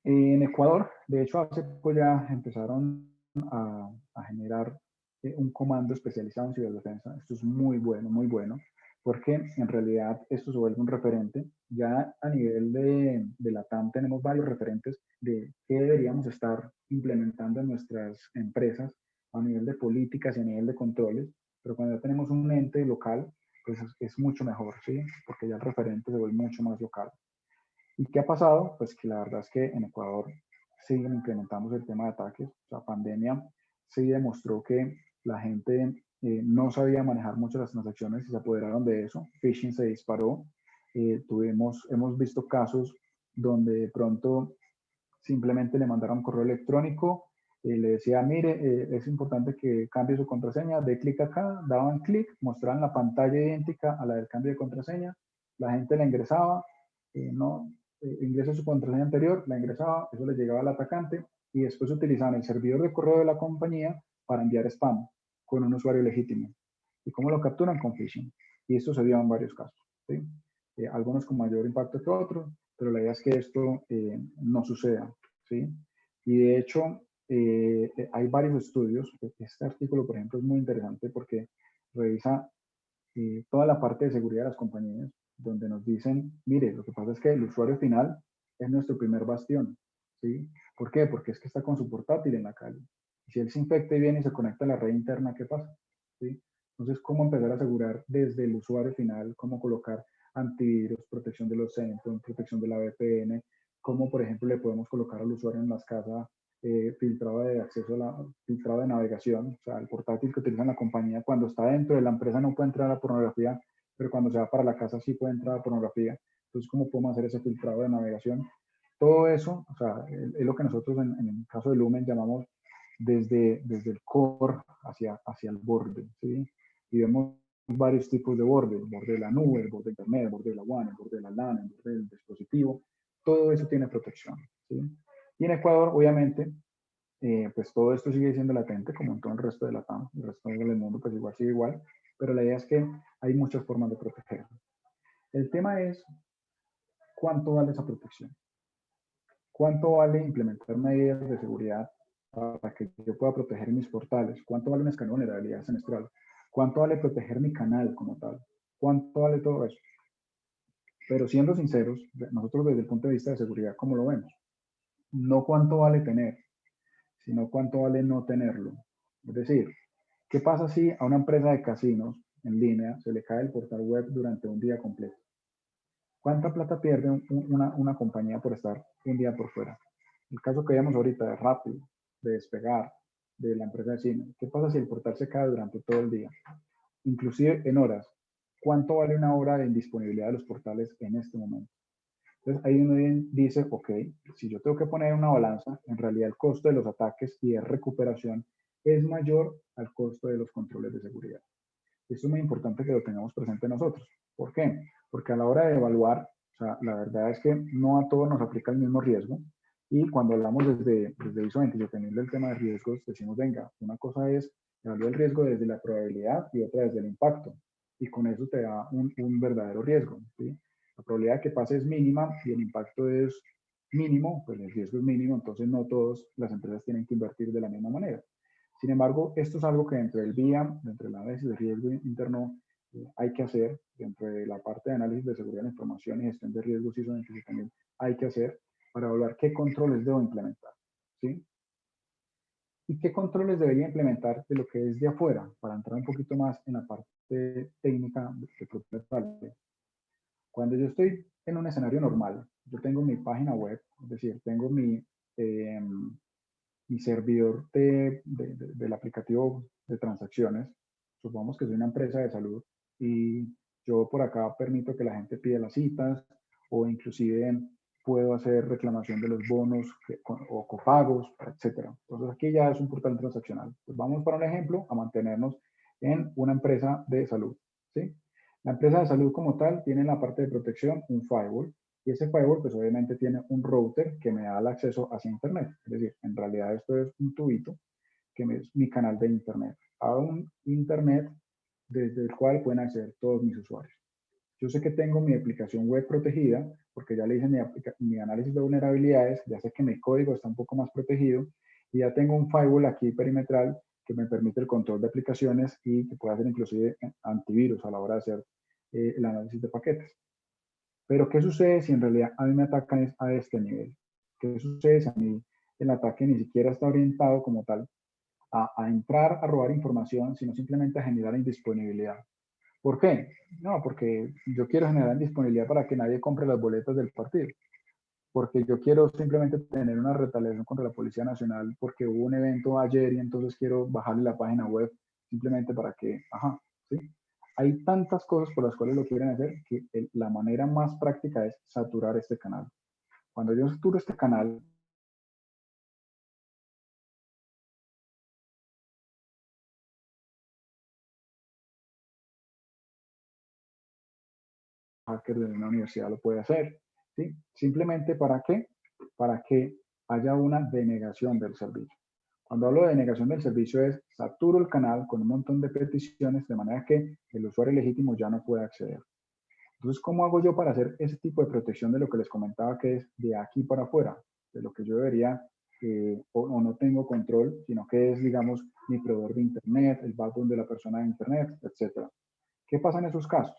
En Ecuador, de hecho, hace poco ya empezaron a generar un comando especializado en ciberdefensa. Esto es muy bueno, porque en realidad esto se vuelve un referente. Ya a nivel de la TAM tenemos varios referentes de qué deberíamos estar implementando en nuestras empresas a nivel de políticas y a nivel de controles, pero cuando ya tenemos un ente local, pues es mucho mejor, ¿sí? Porque ya el referente se vuelve mucho más local. ¿Y qué ha pasado? Pues que la verdad es que en Ecuador siguen incrementándose el tema de ataques. La pandemia sí demostró que la gente no sabía manejar mucho las transacciones y se apoderaron de eso. Phishing se disparó. Hemos visto casos donde de pronto simplemente le mandaron un correo electrónico, le decía, mire, es importante que cambie su contraseña, dé clic acá, daban clic, mostraban la pantalla idéntica a la del cambio de contraseña, la gente la ingresaba, no, ingresa su contraseña anterior, la ingresaba, eso le llegaba al atacante y después utilizaban el servidor de correo de la compañía para enviar spam con un usuario legítimo. ¿Y cómo lo capturan? Con phishing. Y esto se dio en varios casos, ¿sí? Algunos con mayor impacto que otros, pero la idea es que esto no suceda, ¿sí? Y de hecho, hay varios estudios. Este artículo, por ejemplo, es muy interesante porque revisa toda la parte de seguridad de las compañías, donde nos dicen, mire, lo que pasa es que el usuario final es nuestro primer bastión, ¿sí? ¿Por qué? Porque es que está con su portátil en la calle. Y si él se infecta y viene y se conecta a la red interna, ¿qué pasa? ¿Sí? Entonces, ¿cómo empezar a asegurar desde el usuario final, cómo colocar antivirus, protección de los centros, protección de la VPN, cómo, por ejemplo, le podemos colocar al usuario en las casas filtrado de acceso filtrado de navegación, o sea, el portátil que utiliza la compañía cuando está dentro de la empresa no puede entrar a pornografía, pero cuando se va para la casa sí puede entrar a pornografía. Entonces, ¿cómo podemos hacer ese filtrado de navegación? Todo eso, o sea, es lo que nosotros en el caso de Lumen llamamos desde el core hacia el borde, ¿sí? Y vemos varios tipos de borde, el borde de la nube, el borde de internet, el borde de la WAN, el borde de la LAN, el borde del dispositivo, todo eso tiene protección, ¿sí? Y en Ecuador, obviamente, pues todo esto sigue siendo latente, como en todo el resto de la TAM, el resto del mundo pues igual sigue igual, pero la idea es que hay muchas formas de proteger. El tema es ¿cuánto vale esa protección? ¿Cuánto vale implementar medidas de seguridad para que yo pueda proteger mis portales? ¿Cuánto vale un escaneo de vulnerabilidad semestral? ¿Cuánto vale proteger mi canal como tal? ¿Cuánto vale todo eso? Pero siendo sinceros, nosotros desde el punto de vista de seguridad, ¿cómo lo vemos? No cuánto vale tener, sino cuánto vale no tenerlo. Es decir, ¿qué pasa si a una empresa de casinos en línea se le cae el portal web durante un día completo? ¿Cuánta plata pierde una compañía por estar un día por fuera? El caso que vemos ahorita de Rappi, de Despegar, de la empresa de cine. ¿Qué pasa si el portal se cae durante todo el día? Inclusive en horas. ¿Cuánto vale una hora de indisponibilidad de los portales en este momento? Entonces ahí uno dice, ok, si yo tengo que poner una balanza, en realidad el costo de los ataques y de recuperación es mayor al costo de los controles de seguridad. Esto es muy importante que lo tengamos presente nosotros. ¿Por qué? Porque a la hora de evaluar, o sea, la verdad es que no a todos nos aplica el mismo riesgo. Y cuando hablamos desde ISO 27000 del tema de riesgos, decimos, venga, una cosa es evaluar el riesgo desde la probabilidad y otra desde el impacto. Y con eso te da un verdadero riesgo. ¿Sí? La probabilidad de que pase es mínima y el impacto es mínimo, pues el riesgo es mínimo, entonces no todas las empresas tienen que invertir de la misma manera. Sin embargo, esto es algo que dentro del BIAM, dentro del análisis de riesgo interno, hay que hacer, dentro de la parte de análisis de seguridad de la información y gestión de riesgos ISO 27000, hay que hacer para evaluar qué controles debo implementar, ¿sí? ¿Y qué controles debería implementar de lo que es de afuera? Para entrar un poquito más en la parte técnica de propio. Cuando yo estoy en un escenario normal, yo tengo mi página web, es decir, tengo eh, mi servidor del aplicativo de transacciones. Supongamos que soy una empresa de salud y yo por acá permito que la gente pida las citas o inclusive puedo hacer reclamación de los bonos o copagos, etcétera. Entonces aquí ya es un portal transaccional. Pues vamos para un ejemplo a mantenernos en una empresa de salud, ¿sí? La empresa de salud como tal tiene en la parte de protección un firewall y ese firewall pues obviamente tiene un router que me da el acceso hacia internet. Es decir, en realidad esto es un tubito que es mi canal de internet. A un internet desde el cual pueden acceder todos mis usuarios. Yo sé que tengo mi aplicación web protegida porque ya le hice mi análisis de vulnerabilidades, ya sé que mi código está un poco más protegido y ya tengo un firewall aquí perimetral que me permite el control de aplicaciones y que puede hacer inclusive antivirus a la hora de hacer el análisis de paquetes. Pero ¿qué sucede si en realidad a mí me atacan a este nivel? ¿Qué sucede si a mí el ataque ni siquiera está orientado como tal a entrar a robar información, sino simplemente a generar indisponibilidad? ¿Por qué? No, porque yo quiero generar indisponibilidad para que nadie compre las boletas del partido. Porque yo quiero simplemente tener una retaliación contra la Policía Nacional porque hubo un evento ayer y entonces quiero bajarle la página web simplemente para que, ajá, ¿sí? Hay tantas cosas por las cuales lo quieren hacer que la manera más práctica es saturar este canal. Cuando yo saturo este canal, hacker de una universidad lo puede hacer, ¿sí? Simplemente ¿para qué? Para que haya una denegación del servicio. Cuando hablo de denegación del servicio es saturo el canal con un montón de peticiones de manera que el usuario legítimo ya no puede acceder. Entonces, ¿cómo hago yo para hacer ese tipo de protección de lo que les comentaba que es de aquí para afuera? De lo que yo debería o no tengo control, sino que es, digamos, mi proveedor de Internet, el backbone de la persona de Internet, etc. ¿Qué pasa en esos casos?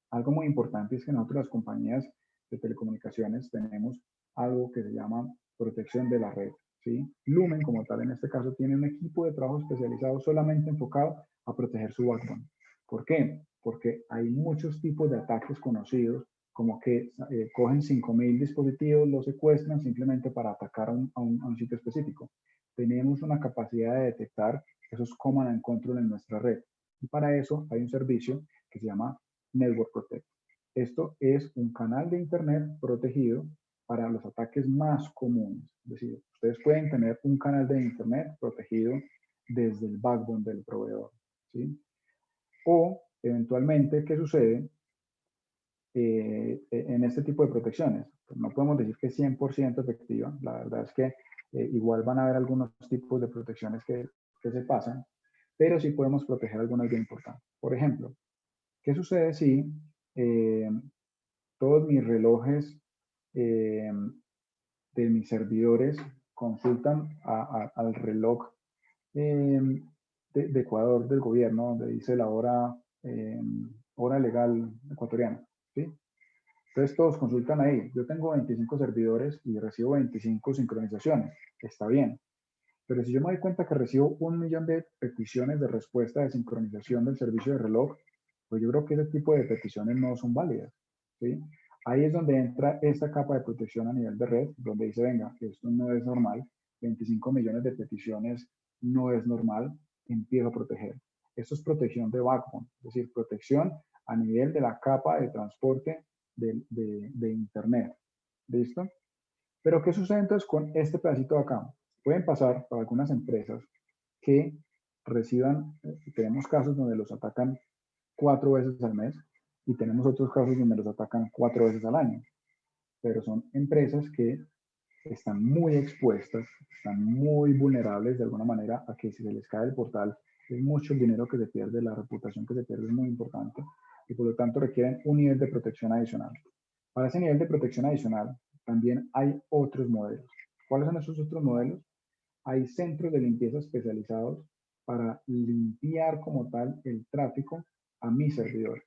Algo muy importante es que nosotros las compañías de telecomunicaciones tenemos algo que se llama protección de la red, ¿sí? Lumen como tal en este caso tiene un equipo de trabajo especializado solamente enfocado a proteger su backbone. ¿Por qué? Porque hay muchos tipos de ataques conocidos como que cogen 5.000 dispositivos, los secuestran simplemente para atacar a un sitio específico. Tenemos una capacidad de detectar esos command and control en nuestra red. Y para eso hay un servicio que se llama Network Protect. Esto es un canal de Internet protegido para los ataques más comunes. Es decir, ustedes pueden tener un canal de Internet protegido desde el backbone del proveedor, ¿sí? O, eventualmente, ¿qué sucede en este tipo de protecciones? Pues no podemos decir que es 100% efectiva. La verdad es que igual van a haber algunos tipos de protecciones que se pasan, pero sí podemos proteger algunas bien importantes. Por ejemplo, ¿qué sucede si todos mis relojes eh, de mis servidores consultan al reloj eh, de Ecuador del gobierno, donde dice la hora, hora legal ecuatoriana, ¿sí? Entonces todos consultan ahí. Yo tengo 25 servidores y recibo 25 sincronizaciones. Está bien. Pero si yo me doy cuenta que recibo 1 millón de peticiones de respuesta de sincronización del servicio de reloj, pues yo creo que ese tipo de peticiones no son válidas, ¿sí? Ahí es donde entra esta capa de protección a nivel de red, donde dice, venga, esto no es normal, 25 millones de peticiones no es normal, empiezo a proteger. Esto es protección de backbone, es decir, protección a nivel de la capa de transporte de Internet. ¿Listo? Pero ¿qué sucede entonces con este pedacito de acá? Pueden pasar para algunas empresas que reciban, tenemos casos donde los atacan 4 veces al mes y tenemos otros casos donde los atacan 4 veces al año. Pero son empresas que están muy expuestas, están muy vulnerables de alguna manera a que si se les cae el portal es mucho el dinero que se pierde, la reputación que se pierde es muy importante y por lo tanto requieren un nivel de protección adicional. Para ese nivel de protección adicional también hay otros modelos. ¿Cuáles son esos otros modelos? Hay centros de limpieza especializados para limpiar como tal el tráfico a mi servidor.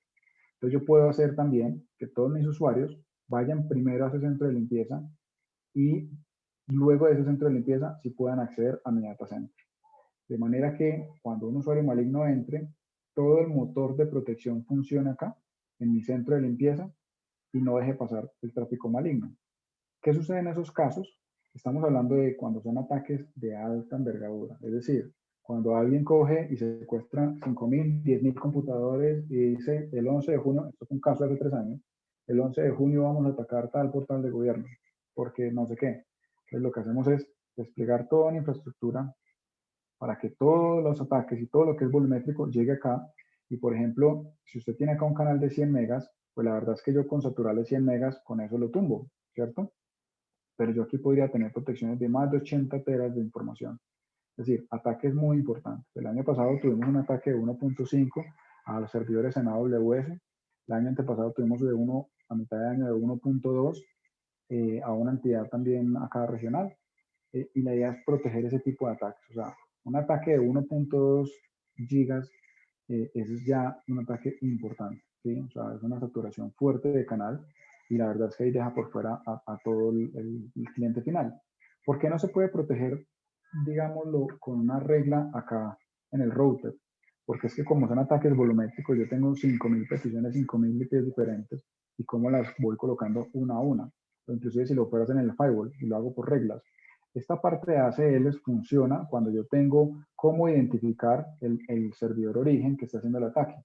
Entonces yo puedo hacer también que todos mis usuarios vayan primero a ese centro de limpieza y luego de ese centro de limpieza sí puedan acceder a mi data center. De manera que cuando un usuario maligno entre, todo el motor de protección funciona acá, en mi centro de limpieza, y no deje pasar el tráfico maligno. ¿Qué sucede en esos casos? Estamos hablando de cuando son ataques de alta envergadura, es decir, cuando alguien coge y secuestra 5.000, 10.000 computadores y dice el 11 de junio, esto es un caso de hace 3 años, el 11 de junio vamos a atacar tal portal de gobierno, porque no sé qué. Entonces lo que hacemos es desplegar toda una infraestructura para que todos los ataques y todo lo que es volumétrico llegue acá. Y por ejemplo, si usted tiene acá un canal de 100 megas, pues la verdad es que yo con saturarle 100 megas, con eso lo tumbo, ¿cierto? Pero yo aquí podría tener protecciones de más de 80 teras de información. Es decir, ataques muy importantes. El año pasado tuvimos un ataque de 1.5 a los servidores en AWS. El año antepasado tuvimos de 1 a mitad de año de 1.2 a una entidad también acá regional. Y la idea es proteger ese tipo de ataques. O sea, un ataque de 1.2 gigas, ese es ya un ataque importante, ¿sí? O sea, es una saturación fuerte de canal y la verdad es que ahí deja por fuera a todo el cliente final. ¿Por qué no se puede proteger, digámoslo, con una regla acá en el router? Porque es que como son ataques volumétricos, yo tengo 5.000 peticiones, 5.000 IPs diferentes y cómo las voy colocando una a una. O inclusive si lo operas en el firewall y lo hago por reglas. Esta parte de ACLs funciona cuando yo tengo cómo identificar el servidor origen que está haciendo el ataque.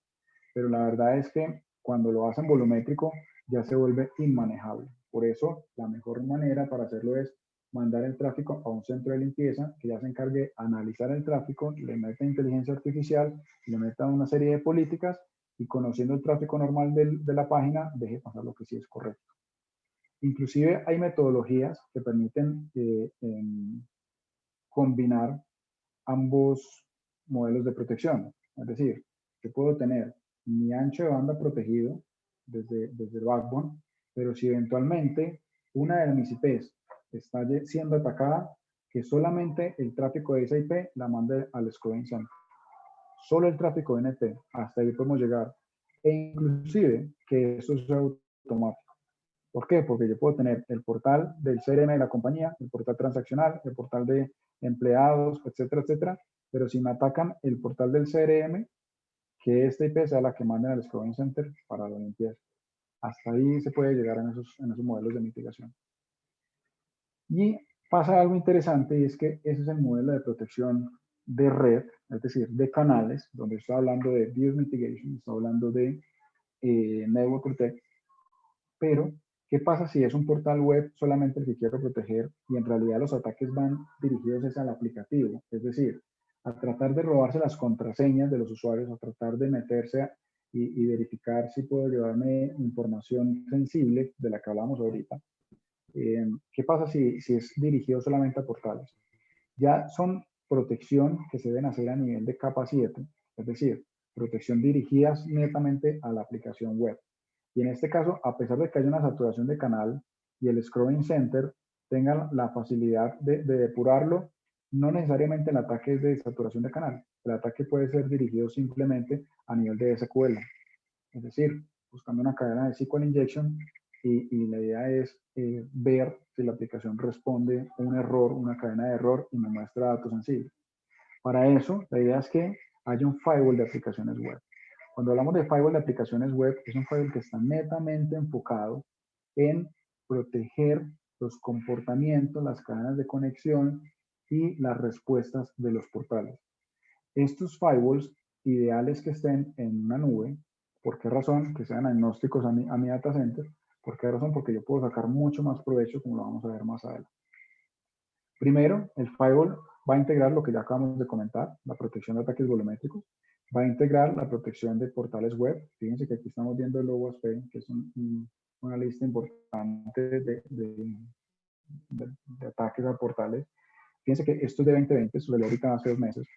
Pero la verdad es que cuando lo hacen volumétrico ya se vuelve inmanejable. Por eso la mejor manera para hacerlo es mandar el tráfico a un centro de limpieza que ya se encargue de analizar el tráfico, le meta inteligencia artificial, le meta una serie de políticas y conociendo el tráfico normal de la página, deje pasar lo que sí es correcto. Inclusive hay metodologías que permiten combinar ambos modelos de protección. Es decir, yo puedo tener mi ancho de banda protegido desde el backbone, pero si eventualmente una de mis IPs está siendo atacada, que solamente el tráfico de esa IP la mande al scoping center. Solo el tráfico de NT, hasta ahí podemos llegar. E inclusive que eso sea automático. ¿Por qué? Porque yo puedo tener el portal del CRM de la compañía, el portal transaccional, el portal de empleados, etcétera, etcétera. Pero si me atacan el portal del CRM, que esta IP sea la que manden al Scoping Center para la limpieza. Hasta ahí se puede llegar en esos modelos de mitigación. Y pasa algo interesante y es que ese es el modelo de protección de red, es decir, de canales, donde estoy hablando de BIOS Mitigation, estoy hablando de Network Protect, pero ¿qué pasa si es un portal web solamente el que quiero proteger y en realidad los ataques van dirigidos al aplicativo? Es decir, a tratar de robarse las contraseñas de los usuarios, a tratar de meterse y verificar si puedo llevarme información sensible de la que hablamos ahorita. ¿Qué pasa si es dirigido solamente a portales? Ya son protección que se deben hacer a nivel de capa 7, es decir, protección dirigidas netamente a la aplicación web. Y en este caso, a pesar de que haya una saturación de canal y el scrolling center tenga la facilidad de depurarlo, no necesariamente el ataque es de saturación de canal. El ataque puede ser dirigido simplemente a nivel de SQL. Es decir, buscando una cadena de SQL injection y la idea es ver si la aplicación responde un error, una cadena de error y me muestra datos sensibles. Para eso, la idea es que haya un firewall de aplicaciones web. Cuando hablamos de firewall de aplicaciones web, es un firewall que está netamente enfocado en proteger los comportamientos, las cadenas de conexión y las respuestas de los portales. Estos firewalls ideales que estén en una nube. ¿Por qué razón? Que sean agnósticos a mi data center. ¿Por qué razón? Porque yo puedo sacar mucho más provecho, como lo vamos a ver más adelante. Primero, el firewall va a integrar lo que ya acabamos de comentar, la protección de ataques volumétricos. Va a integrar la protección de portales web. Fíjense que aquí estamos viendo el OWASP, que es una lista importante de ataques a portales. Fíjense que esto es de 2020, eso salió ahorita hace 2 meses.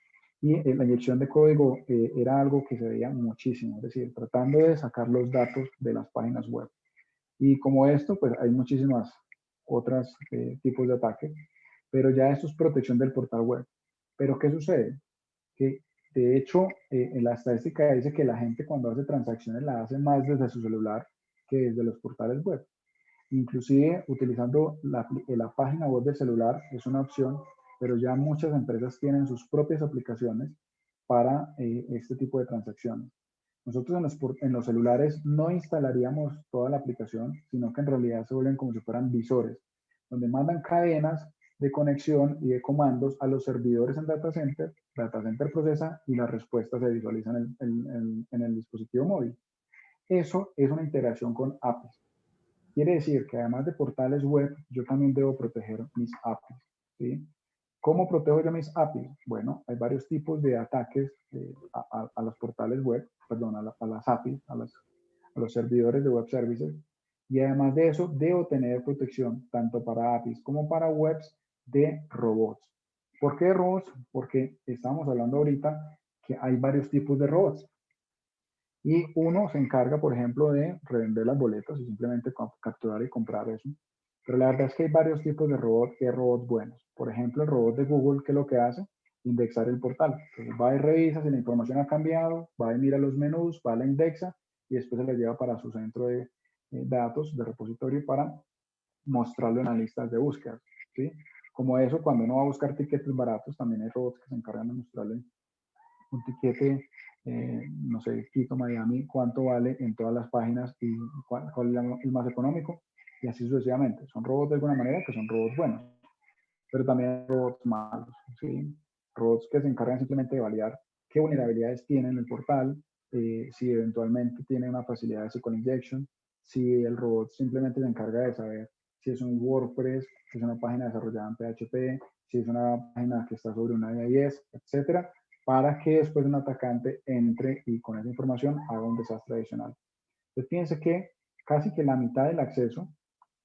Y la inyección de código era algo que se veía muchísimo, es decir, tratando de sacar los datos de las páginas web. Y como esto, pues hay muchísimas otros tipos de ataques, pero ya esto es protección del portal web. Pero ¿qué sucede? Que de hecho, en la estadística dice que la gente cuando hace transacciones la hace más desde su celular que desde los portales web. Inclusive utilizando la página web del celular es una opción, pero ya muchas empresas tienen sus propias aplicaciones para este tipo de transacciones. Nosotros en los celulares no instalaríamos toda la aplicación, sino que en realidad se vuelven como si fueran visores, donde mandan cadenas de conexión y de comandos a los servidores en data center procesa y las respuestas se visualizan en el dispositivo móvil. Eso es una integración con APIs. Quiere decir que además de portales web, yo también debo proteger mis APIs. ¿Sí? ¿Cómo protejo yo mis APIs? Bueno, hay varios tipos de ataques a los portales web, perdón, a las APIs, a los servidores de web services. Y además de eso, debo tener protección tanto para APIs como para webs de robots. ¿Por qué robots? Porque estamos hablando ahorita que hay varios tipos de robots. Y uno se encarga, por ejemplo, de revender las boletas y simplemente capturar y comprar eso. Pero la verdad es que hay varios tipos de robots y robots buenos. Por ejemplo, el robot de Google, ¿qué es lo que hace? Indexar el portal. Entonces va y revisa si la información ha cambiado, va y mira los menús, va a la indexa y después se la lleva para su centro de datos, de repositorio, para mostrarlo en las listas de búsqueda. ¿Sí? Como eso, cuando uno va a buscar tiquetes baratos, también hay robots que se encargan de mostrarle un tiquete, no sé, Quito, Miami, cuánto vale en todas las páginas y cuál es el más económico, y así sucesivamente. Son robots de alguna manera que son robots buenos, pero también hay robots malos, ¿sí? Robots que se encargan simplemente de validar qué vulnerabilidades tiene en el portal, si eventualmente tiene una facilidad de SQL injection, si el robot simplemente se encarga de saber si es un WordPress, si es una página desarrollada en PHP, si es una página que está sobre una IIS, etcétera, para que después un atacante entre y con esa información haga un desastre adicional. Entonces, fíjense que casi que la mitad del acceso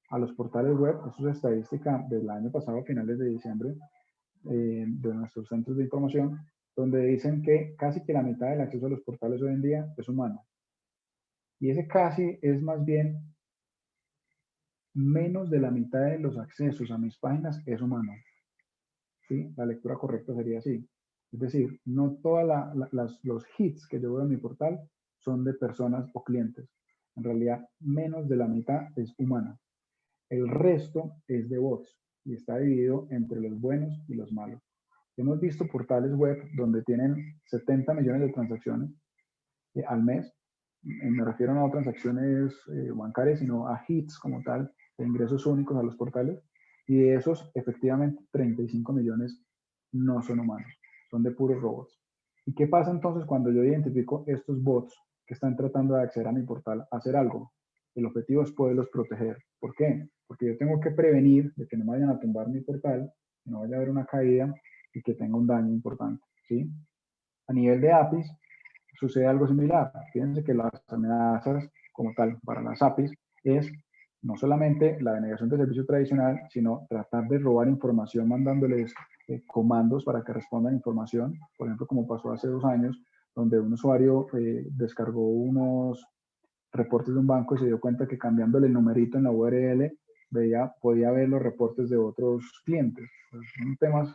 a los portales web, eso es estadística del año pasado, a finales de diciembre, de nuestros centros de información, donde dicen que casi que la mitad del acceso a los portales hoy en día es humano. Y ese casi es más bien menos de la mitad de los accesos a mis páginas es humano. ¿Sí? La lectura correcta sería así. Es decir, no todos los hits que yo veo en mi portal son de personas o clientes. En realidad, menos de la mitad es humana. El resto es de bots y está dividido entre los buenos y los malos. Hemos visto portales web donde tienen 70 millones de transacciones al mes. Me refiero no a transacciones bancarias, sino a hits como tal, de ingresos únicos a los portales. Y de esos, efectivamente, 35 millones no son humanos, son de puros robots. ¿Y qué pasa entonces cuando yo identifico estos bots que están tratando de acceder a mi portal a hacer algo? El objetivo es poderlos proteger. ¿Por qué? Porque yo tengo que prevenir de que no vayan a tumbar mi portal, que no vaya a haber una caída y que tenga un daño importante. ¿Sí? A nivel de APIs, sucede algo similar. Fíjense que las amenazas como tal para las APIs es no solamente la denegación de servicio tradicional, sino tratar de robar información mandándoles comandos para que respondan información. Por ejemplo, como pasó hace 2 años, donde un usuario descargó unos reportes de un banco y se dio cuenta que cambiándole el numerito en la URL podía ver los reportes de otros clientes. Pues son temas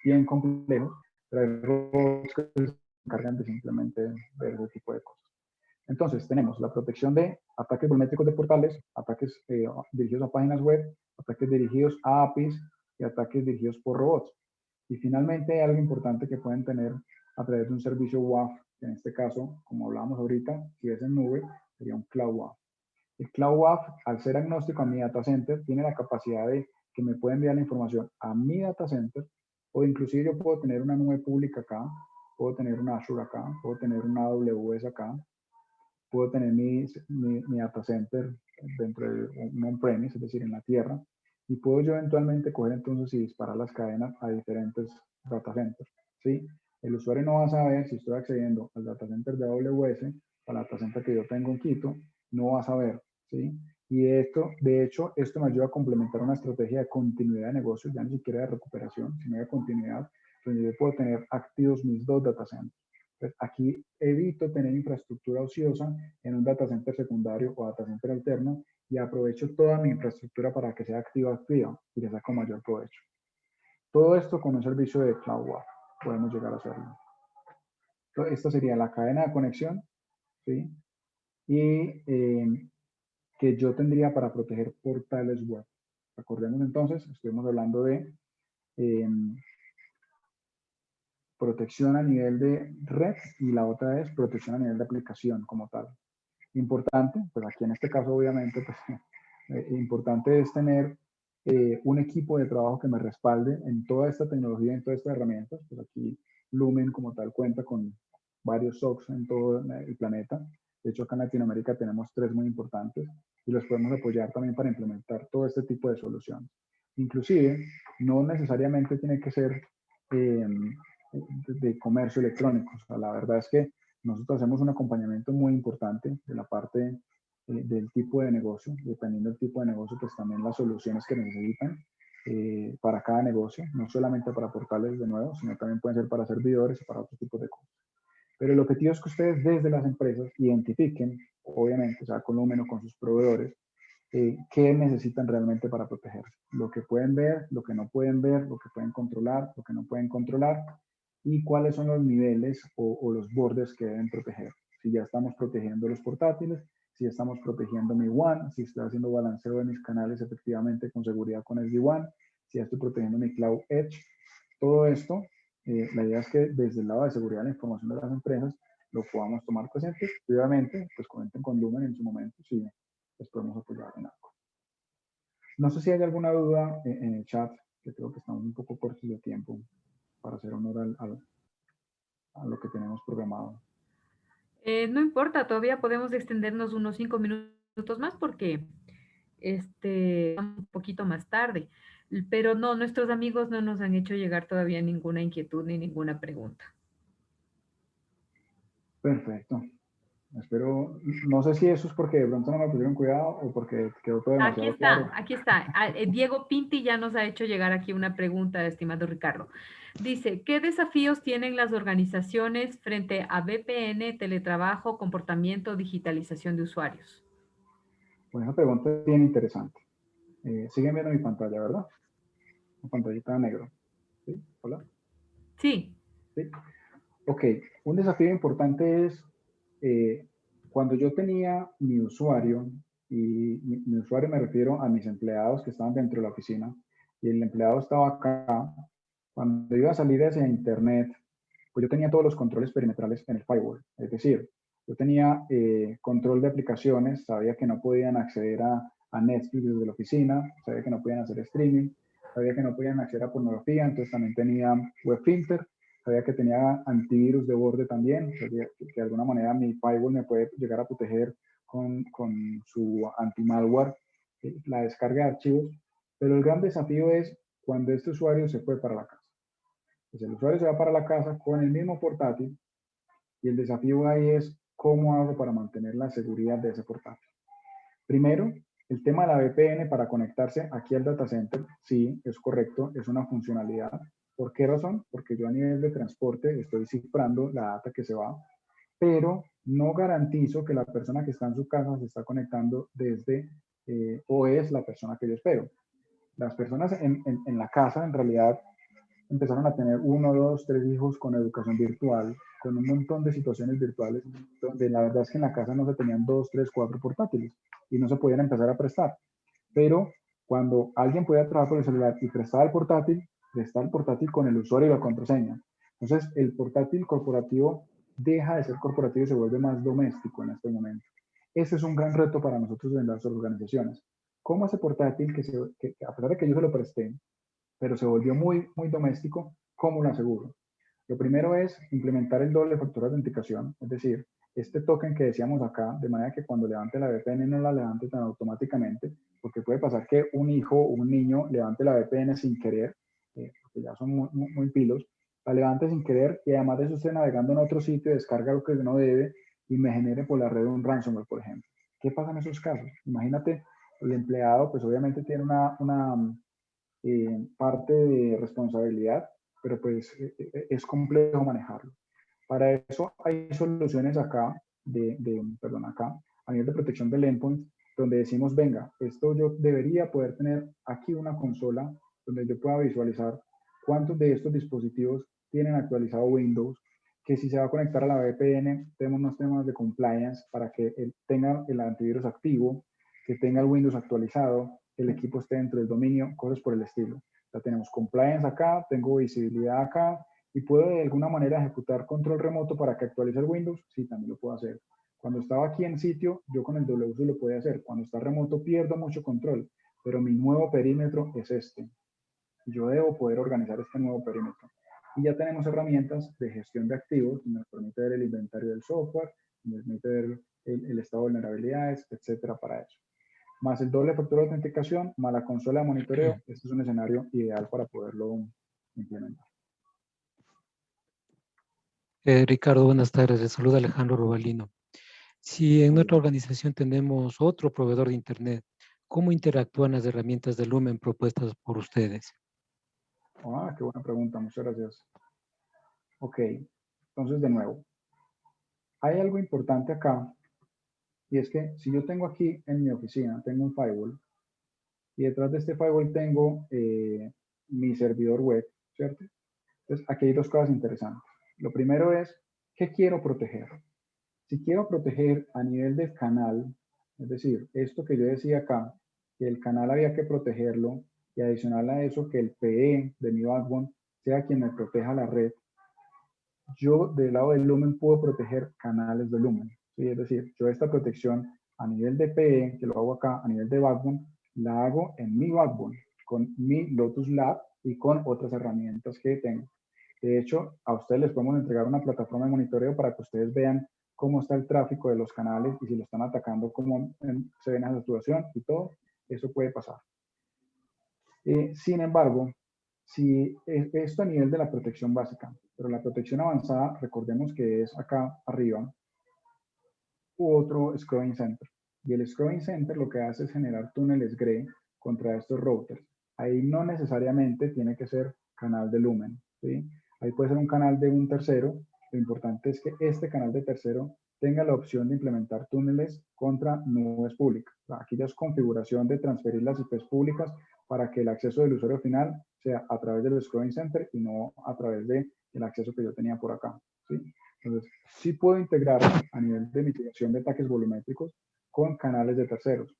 bien complejos, pero hay robots que se encargan de simplemente ver ese tipo de cosas. Entonces, tenemos la protección de ataques volumétricos de portales, ataques dirigidos a páginas web, ataques dirigidos a APIs y ataques dirigidos por robots. Y finalmente hay algo importante que pueden tener a través de un servicio WAF, que en este caso, como hablábamos ahorita, si es en nube, sería un Cloud WAF. El Cloud WAF, al ser agnóstico a mi data center, tiene la capacidad de que me pueda enviar la información a mi data center, o inclusive yo puedo tener una nube pública acá, puedo tener una Azure acá, puedo tener una AWS acá, puedo tener mi data center dentro de un on-premise, es decir, en la tierra, y puedo yo eventualmente coger entonces y disparar las cadenas a diferentes data centers, ¿sí? El usuario no va a saber si estoy accediendo al data center de AWS, al data center que yo tengo en Quito, no va a saber, ¿sí? Y de hecho, esto me ayuda a complementar una estrategia de continuidad de negocio, ya ni siquiera de recuperación, sino de continuidad, donde yo puedo tener activos mis dos data centers. Entonces, aquí evito tener infraestructura ociosa en un data center secundario o data center alterno y aprovecho toda mi infraestructura para que sea activa y le saco mayor provecho. Todo esto con un servicio de Cloud WAF podemos llegar a hacerlo. Entonces, esta sería la cadena de conexión, ¿sí? Y que yo tendría para proteger portales web. Recordemos entonces, estuvimos hablando de protección a nivel de red y la otra es protección a nivel de aplicación como tal. Importante, pues aquí en este caso obviamente, pues importante es tener un equipo de trabajo que me respalde en toda esta tecnología, en todas estas herramientas. Pues aquí Lumen como tal cuenta con varios SOCs en todo el planeta. De hecho, acá en Latinoamérica tenemos 3 muy importantes y los podemos apoyar también para implementar todo este tipo de soluciones. Inclusive, no necesariamente tiene que ser de comercio electrónico. O sea, la verdad es que nosotros hacemos un acompañamiento muy importante de la parte del tipo de negocio. Dependiendo del tipo de negocio, pues también las soluciones que necesitan para cada negocio, no solamente para portales de nuevo, sino también pueden ser para servidores y para otros tipos de cosas. Pero el objetivo es que ustedes desde las empresas identifiquen, obviamente, o sea, con Lumen o con sus proveedores, qué necesitan realmente para protegerse. Lo que pueden ver, lo que no pueden ver, lo que pueden controlar, lo que no pueden controlar, y cuáles son los niveles o los bordes que deben proteger. Si ya estamos protegiendo los portátiles, si estamos protegiendo mi WAN, si estoy haciendo balanceo de mis canales efectivamente con seguridad con SD-WAN, si ya estoy protegiendo mi Cloud Edge. Todo esto, la idea es que desde el lado de seguridad de la información de las empresas lo podamos tomar presente. Obviamente, pues comenten con Lumen en su momento si les podemos apoyar en algo. No sé si hay alguna duda en el chat, que creo que estamos un poco cortos de tiempo para hacer honor a lo que tenemos programado. No importa, todavía podemos extendernos unos 5 minutos más porque un poquito más tarde. Pero no, nuestros amigos no nos han hecho llegar todavía ninguna inquietud ni ninguna pregunta. Perfecto. Espero, no sé si eso es porque de pronto no me pusieron cuidado o porque quedó todo demasiado claro. Aquí está. Diego Pinti ya nos ha hecho llegar aquí una pregunta, estimado Ricardo. Dice, ¿qué desafíos tienen las organizaciones frente a VPN, teletrabajo, comportamiento, digitalización de usuarios? Pues esa pregunta es bien interesante. Siguen viendo mi pantalla, ¿verdad? La pantallita negro. ¿Sí? ¿Hola? Sí. ¿Sí? Ok, un desafío importante es cuando yo tenía mi usuario, y mi usuario me refiero a mis empleados que estaban dentro de la oficina, y el empleado estaba acá, cuando iba a salir hacia internet, pues yo tenía todos los controles perimetrales en el firewall. Es decir, yo tenía control de aplicaciones, sabía que no podían acceder a Netflix desde la oficina, sabía que no podían hacer streaming, sabía que no podían acceder a pornografía, entonces también tenía web filter, sabía que tenía antivirus de borde también, sabía que de alguna manera mi firewall me puede llegar a proteger con su anti-malware, la descarga de archivos, pero el gran desafío es cuando este usuario se fue para la casa. Pues el usuario se va para la casa con el mismo portátil y el desafío ahí es cómo hago para mantener la seguridad de ese portátil. Primero, el tema de la VPN para conectarse aquí al data center, sí, es correcto, es una funcionalidad. ¿Por qué razón? Porque yo a nivel de transporte estoy cifrando la data que se va, pero no garantizo que la persona que está en su casa se está conectando desde o es la persona que yo espero. Las personas en la casa en realidad empezaron a tener uno, dos, tres hijos con educación virtual, con un montón de situaciones virtuales, donde la verdad es que en la casa no se tenían dos, tres, cuatro portátiles y no se podían empezar a prestar. Pero cuando alguien podía trabajar por el celular y prestaba el portátil con el usuario y la contraseña. Entonces, el portátil corporativo deja de ser corporativo y se vuelve más doméstico en este momento. Ese es un gran reto para nosotros en las organizaciones. ¿Cómo ese portátil, que a pesar de que yo se lo presté, pero se volvió muy, muy doméstico, cómo lo aseguro? Lo primero es implementar el doble factor de autenticación, es decir, este token que decíamos acá, de manera que cuando levante la VPN no la levante tan automáticamente, porque puede pasar que un hijo o un niño levante la VPN sin querer, porque ya son muy, muy, muy pilos, la levante sin querer y además de eso esté navegando en otro sitio, descarga lo que no debe y me genere por la red un ransomware, por ejemplo. ¿Qué pasa en esos casos? Imagínate, el empleado pues obviamente tiene parte de responsabilidad, pero pues es complejo manejarlo. Para eso hay soluciones acá, perdón, acá, a nivel de protección del endpoint, donde decimos, venga, esto yo debería poder tener aquí una consola donde yo pueda visualizar cuántos de estos dispositivos tienen actualizado Windows, que si se va a conectar a la VPN, tenemos unos temas de compliance para que tenga el antivirus activo, que tenga el Windows actualizado, el equipo esté dentro del dominio, cosas por el estilo. Ya tenemos compliance acá, tengo visibilidad acá, y puedo de alguna manera ejecutar control remoto para que actualice el Windows. Sí, también lo puedo hacer. Cuando estaba aquí en sitio, yo con el WSU lo podía hacer. Cuando está remoto pierdo mucho control, pero mi nuevo perímetro es este. Yo debo poder organizar este nuevo perímetro. Y ya tenemos herramientas de gestión de activos que nos permite ver el inventario del software, nos permite ver el estado de vulnerabilidades, etcétera, para eso. Más el doble factor de autenticación, más la consola de monitoreo, este es un escenario ideal para poderlo implementar. Ricardo, buenas tardes. Les saluda Alejandro Rubalino. Si en nuestra organización tenemos otro proveedor de Internet, ¿cómo interactúan las herramientas de Lumen propuestas por ustedes? Qué buena pregunta, muchas gracias. Ok, entonces de nuevo, hay algo importante acá, y es que si yo tengo aquí en mi oficina, tengo un firewall, y detrás de este firewall tengo mi servidor web, ¿cierto? Entonces aquí hay dos cosas interesantes. Lo primero es, ¿qué quiero proteger? Si quiero proteger a nivel del canal, es decir, esto que yo decía acá, que el canal había que protegerlo, y adicional a eso, que el PE de mi backbone sea quien me proteja la red, yo del lado del Lumen puedo proteger canales de Lumen. ¿Sí? Es decir, yo esta protección a nivel de PE, que lo hago acá, a nivel de backbone, la hago en mi backbone, con mi Lotus Lab y con otras herramientas que tengo. De hecho, a ustedes les podemos entregar una plataforma de monitoreo para que ustedes vean cómo está el tráfico de los canales y si lo están atacando, cómo se ve en la saturación y todo. Eso puede pasar. Sin embargo, si esto a nivel de la protección básica, pero la protección avanzada, recordemos que es acá arriba, u otro Scrubbing Center. Y el Scrubbing Center lo que hace es generar túneles GRE contra estos routers. Ahí no necesariamente tiene que ser canal de Lumen, ¿sí? Ahí puede ser un canal de un tercero. Lo importante es que este canal de tercero tenga la opción de implementar túneles contra nubes públicas. Aquí ya es configuración de transferir las IPs públicas para que el acceso del usuario final sea a través del Scrubbing Center y no a través del acceso que yo tenía por acá, ¿sí? Entonces, sí puedo integrar a nivel de mitigación de ataques volumétricos con canales de terceros.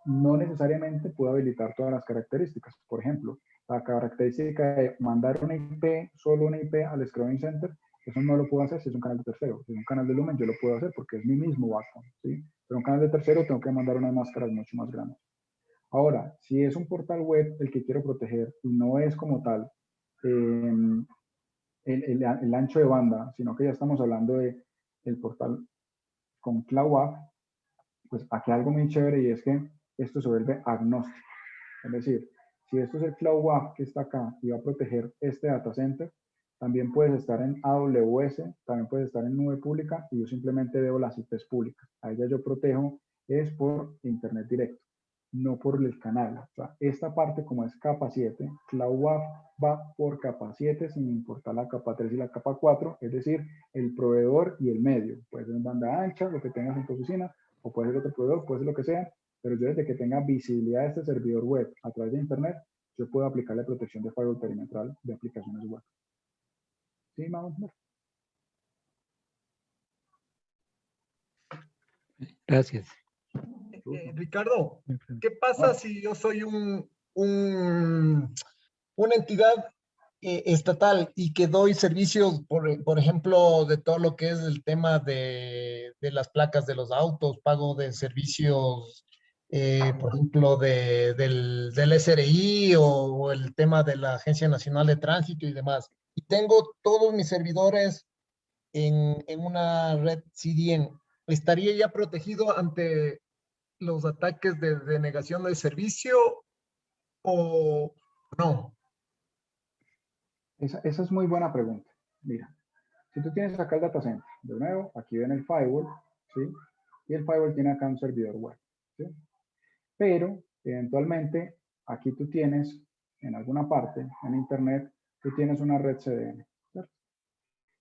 No necesariamente puedo habilitar todas las características. Por ejemplo, la característica de mandar una IP, solo una IP al Scrubbing Center, eso no lo puedo hacer si es un canal de tercero. Si es un canal de Lumen, yo lo puedo hacer porque es mi mismo backbone, ¿sí? Pero un canal de tercero tengo que mandar unas máscaras mucho más grandes. Ahora, si es un portal web el que quiero proteger y no es como tal el ancho de banda, sino que ya estamos hablando de el portal con CloudWAF, pues aquí hay algo muy chévere y es que esto se vuelve agnóstico. Es decir, si esto es el CloudWAF que está acá y va a proteger este data center, también puedes estar en AWS, también puedes estar en nube pública y yo simplemente veo las IPs públicas. A ella yo protejo es por internet directo. no por el canal. O sea, esta parte como es capa 7, CloudWAF va por capa 7 sin importar la capa 3 y la capa 4, es decir, el proveedor y el medio. Puede ser en banda ancha, lo que tengas en tu oficina, o puede ser otro proveedor, puede ser lo que sea, pero yo desde que tenga visibilidad de este servidor web a través de internet, yo puedo aplicarle protección de firewall perimetral de aplicaciones web. ¿Sí, vamos a ver? Gracias. Ricardo, ¿qué pasa si yo soy una entidad estatal y que doy servicios, por ejemplo, de todo lo que es el tema de las placas de los autos, pago de servicios, por ejemplo, del SRI o el tema de la Agencia Nacional de Tránsito y demás? Y tengo todos mis servidores en una red CDN. ¿Estaría ya protegido ante los ataques de denegación del servicio o no? Esa es muy buena pregunta. Mira, si tú tienes acá el data center, de nuevo, aquí ven el firewall, ¿sí? Y el firewall tiene acá un servidor web, ¿sí? Pero, eventualmente, aquí tú tienes, en alguna parte, en internet, tú tienes una red CDN, ¿cierto?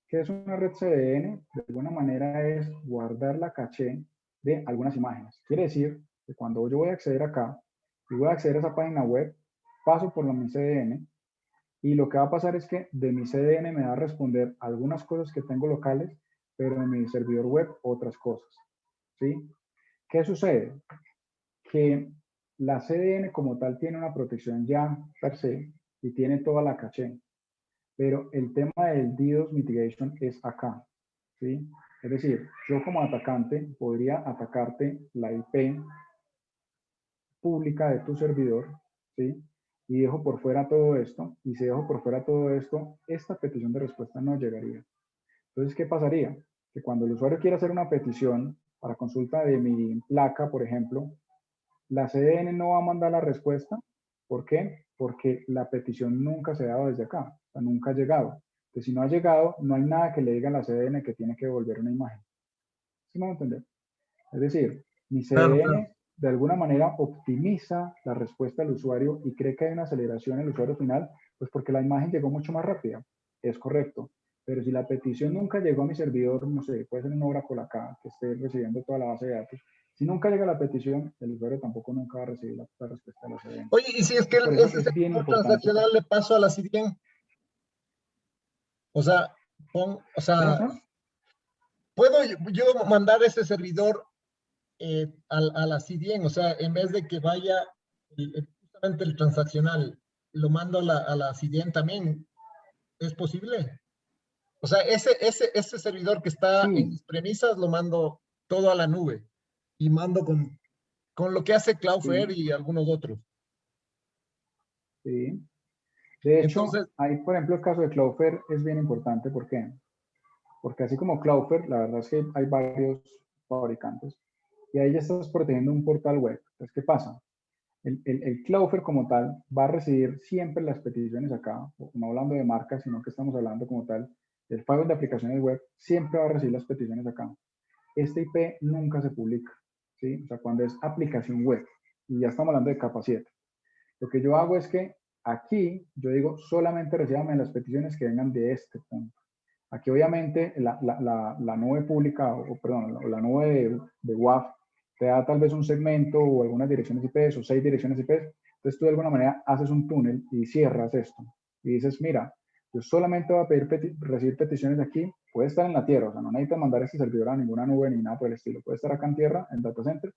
¿Qué es una red CDN? De alguna manera es guardar la caché de algunas imágenes. Quiere decir que cuando yo voy a acceder acá y voy a acceder a esa página web, paso por mi CDN y lo que va a pasar es que de mi CDN me va a responder algunas cosas que tengo locales, pero en mi servidor web otras cosas. ¿Sí? ¿Qué sucede? Que la CDN como tal tiene una protección ya per se y tiene toda la caché. Pero el tema del DDoS mitigation es acá, ¿sí? Es decir, yo como atacante podría atacarte la IP pública de tu servidor, ¿sí? Y dejo por fuera todo esto, y si dejo por fuera todo esto, esta petición de respuesta no llegaría. Entonces, ¿qué pasaría? Que cuando el usuario quiera hacer una petición para consulta de mi placa, por ejemplo, la CDN no va a mandar la respuesta. ¿Por qué? Porque la petición nunca se ha dado desde acá, o sea, nunca ha llegado. Entonces, si no ha llegado, no hay nada que le diga a la CDN que tiene que devolver una imagen. ¿Sí me van a entender? Es decir, mi Claro, CDN claro. de alguna manera optimiza la respuesta del usuario y cree que hay una aceleración en el usuario final, pues porque la imagen llegó mucho más rápida. Es correcto. Pero si la petición nunca llegó a mi servidor, no sé, puede ser un Oracle acá, que esté recibiendo toda la base de datos, si nunca llega la petición, el usuario tampoco nunca va a recibir la respuesta de la CDN. Oye, y si es que Por eso ese es bien servidor importante. transaccional le paso a la CDN, o sea, ¿Cómo está? ¿puedo yo mandar ese servidor a la CDN? O sea, en vez de que vaya justamente el transaccional, lo mando a la CDN también. ¿Es posible? O sea, ese servidor que está en Sí, mis premisas lo mando todo a la nube y mando con lo que hace Cloudflare sí, y algunos otros. sí. De hecho, Entonces, ahí, por ejemplo, el caso de Cloudflare es bien importante. ¿Por qué? Porque así como Cloudflare, la verdad es que hay varios fabricantes y ahí ya estás protegiendo un portal web. Entonces, ¿qué pasa? El Cloudflare como tal va a recibir siempre las peticiones acá, no hablando de marcas, sino que estamos hablando como tal del firewall de aplicaciones web, siempre va a recibir las peticiones acá. Este IP nunca se publica, ¿sí? O sea, cuando es aplicación web, y ya estamos hablando de capa 7. Lo que yo hago es que aquí yo digo solamente recíbame las peticiones que vengan de este punto. Aquí obviamente la nube pública, o perdón, la nube de WAF te da tal vez un segmento o algunas direcciones IP o 6 direcciones IP. Entonces tú de alguna manera haces un túnel y cierras esto. Y dices, mira, yo solamente voy a recibir peticiones de aquí. Puede estar en la tierra, o sea, no necesitas mandar este servidor a ninguna nube ni nada por el estilo. Puede estar acá en tierra, en data center.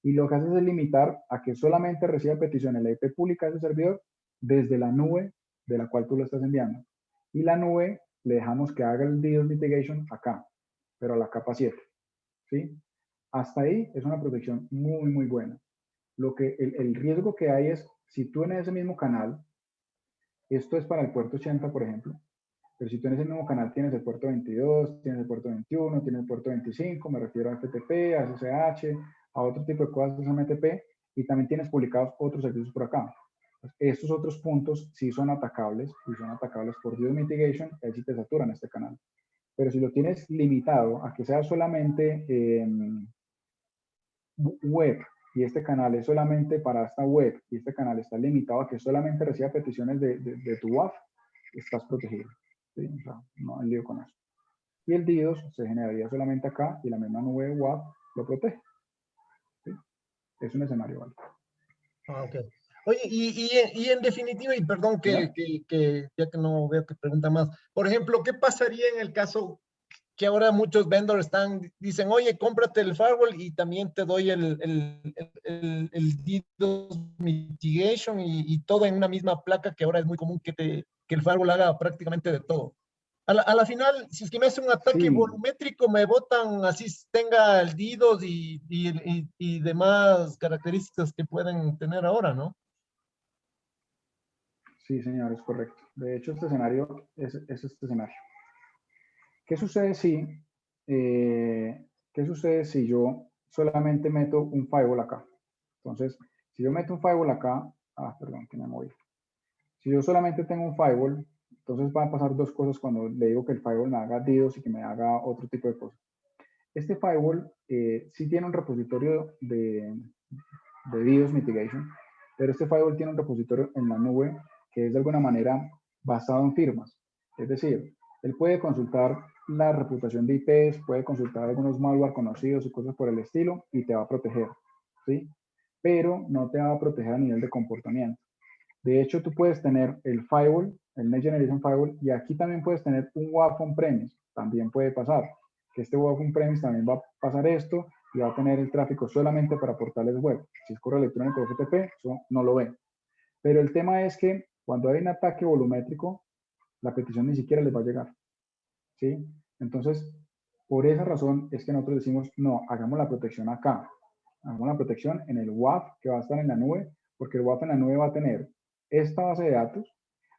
Y lo que haces es limitar a que solamente reciba peticiones la IP pública de ese servidor desde la nube de la cual tú lo estás enviando. Y la nube le dejamos que haga el DDoS mitigation acá, pero a la capa 7, ¿sí? Hasta ahí es una protección muy, muy buena. El riesgo que hay es, si tú en ese mismo canal, esto es para el puerto 80, por ejemplo, pero si tú en ese mismo canal tienes el puerto 22, tienes el puerto 21, tienes el puerto 25, me refiero a FTP, a SSH, a otro tipo de cosas de SMTP, y también tienes publicados otros servicios por acá. Estos otros puntos sí son atacables y son atacables por DDoS mitigation, ahí sí te saturan este canal. Pero si lo tienes limitado a que sea solamente web y este canal es solamente para esta web, y este canal está limitado a que solamente reciba peticiones de tu WAF, estás protegido. ¿Sí? O sea, no hay lío con eso. Y el DDoS se generaría solamente acá y la misma nube de WAF lo protege. ¿Sí? Es un escenario válido. Ah, ok. Oye, y en definitiva, y perdón ¿Ya? que ya que no veo que pregunta más, por ejemplo, ¿qué pasaría en el caso que ahora muchos vendors dicen, oye, cómprate el firewall y también te doy el DDoS mitigation y todo en una misma placa, que ahora es muy común que el firewall haga prácticamente de todo? A la final, si es que me hace un ataque Sí, volumétrico, me botan así tenga el DDoS y demás características que pueden tener ahora, ¿no? sí, señor, es correcto. De hecho, este escenario es este escenario. ¿Qué sucede qué sucede si yo solamente meto un firewall acá? Entonces, si yo meto un firewall acá, perdón, que me moví. Si yo solamente tengo un firewall, entonces van a pasar dos cosas cuando le digo que el firewall me haga DDoS y que me haga otro tipo de cosas. Este firewall sí tiene un repositorio de DDoS mitigation, pero este firewall tiene un repositorio en la nube que es de alguna manera basado en firmas. Es decir, él puede consultar la reputación de IPs, puede consultar algunos malware conocidos y cosas por el estilo y te va a proteger, ¿sí? Pero no te va a proteger a nivel de comportamiento. De hecho, tú puedes tener el firewall, el Next Generation Firewall, y aquí también puedes tener un WAF on-premise. También puede pasar que este WAF on-premise también va a pasar esto y va a tener el tráfico solamente para portales web. Si es correo electrónico FTP, eso no lo ve. Pero el tema es que cuando hay un ataque volumétrico, la petición ni siquiera les va a llegar. ¿Sí? Entonces, por esa razón es que nosotros decimos, no, hagamos la protección acá. Hagamos la protección en el WAF que va a estar en la nube, porque el WAF en la nube va a tener esta base de datos.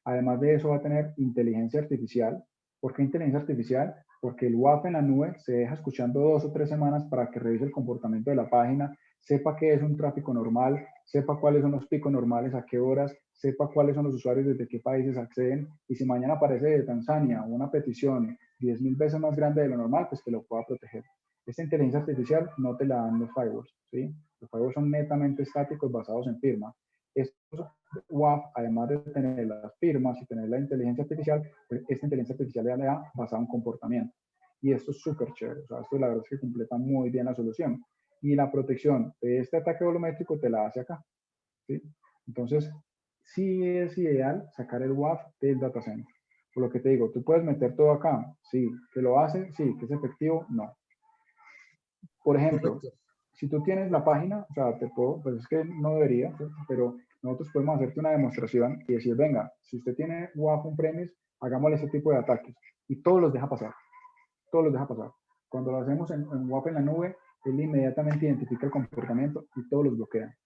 Además de eso va a tener inteligencia artificial. ¿Por qué inteligencia artificial? Porque el WAF en la nube se deja escuchando 2 o 3 semanas para que revise el comportamiento de la página, sepa qué es un tráfico normal, sepa cuáles son los picos normales, a qué horas, sepa cuáles son los usuarios desde qué países acceden, y si mañana aparece de Tanzania una petición 10.000 veces más grande de lo normal, pues que lo pueda proteger. Esta inteligencia artificial no te la dan los firewalls, ¿sí? Los firewalls son netamente estáticos basados en firma. Estos WAF, además de tener las firmas y tener la inteligencia artificial, pues esta inteligencia artificial le da basada en comportamiento. Y esto es súper chévere. O sea, esto la verdad es que completa muy bien la solución. Y la protección de este ataque volumétrico te la hace acá, ¿sí? Entonces, sí es ideal sacar el WAF del data center. Por lo que te digo, tú puedes meter todo acá. Sí, que lo hace, sí, que es efectivo, no. Por ejemplo, Correcto. si tú tienes la página, o sea, te puedo, pues es que no debería, ¿sí? Pero nosotros podemos hacerte una demostración y decir, venga, si usted tiene WAF on-premise, hagámosle ese tipo de ataques. Y todos los deja pasar. Todos los deja pasar. Cuando lo hacemos en WAF en la nube, él inmediatamente identifica el comportamiento y todos los bloquea.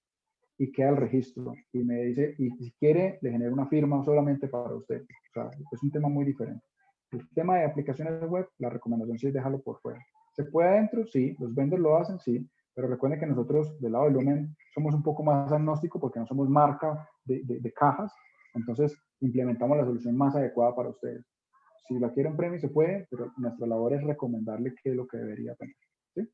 Y queda el registro. Y me dice, y si quiere, le genera una firma solamente para usted. O sea, es un tema muy diferente. El tema de aplicaciones web, la recomendación sí es dejarlo por fuera. ¿Se puede adentro? Sí. ¿Los vendors lo hacen? Sí. Pero recuerden que nosotros, del lado de Lumen, somos un poco más agnósticos porque no somos marca de cajas. Entonces, implementamos la solución más adecuada para ustedes. Si la quieren premium, se puede, pero nuestra labor es recomendarle qué es lo que debería tener. ¿Sí?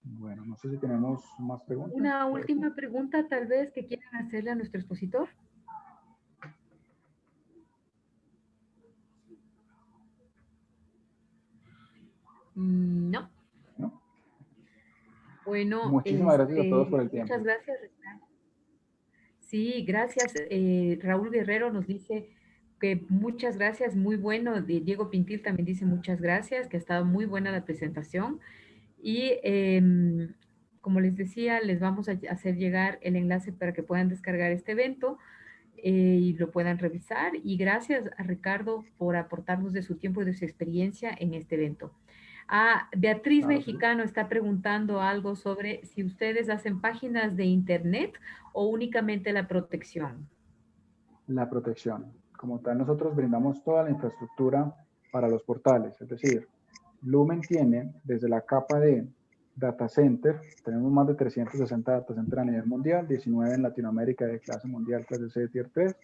Bueno, no sé si tenemos más preguntas. Una última pregunta, tal vez, que quieran hacerle a nuestro expositor. No. ¿No? Bueno, Muchísimas gracias a todos por el muchas tiempo. gracias. Sí, gracias. Raúl Guerrero nos dice que muchas gracias, muy bueno. Diego Pintil también dice muchas gracias, que ha estado muy buena la presentación. Y como les decía, les vamos a hacer llegar el enlace para que puedan descargar este evento y lo puedan revisar. Y gracias a Ricardo por aportarnos de su tiempo y de su experiencia en este evento. Beatriz Claro que sí. Mexicano está preguntando algo sobre si ustedes hacen páginas de internet o únicamente la protección. La protección. Como tal, nosotros brindamos toda la infraestructura para los portales. Es decir, Lumen tiene desde la capa de data center, tenemos más de 360 data centers a nivel mundial, 19 en Latinoamérica de clase mundial, clase C, tier 3.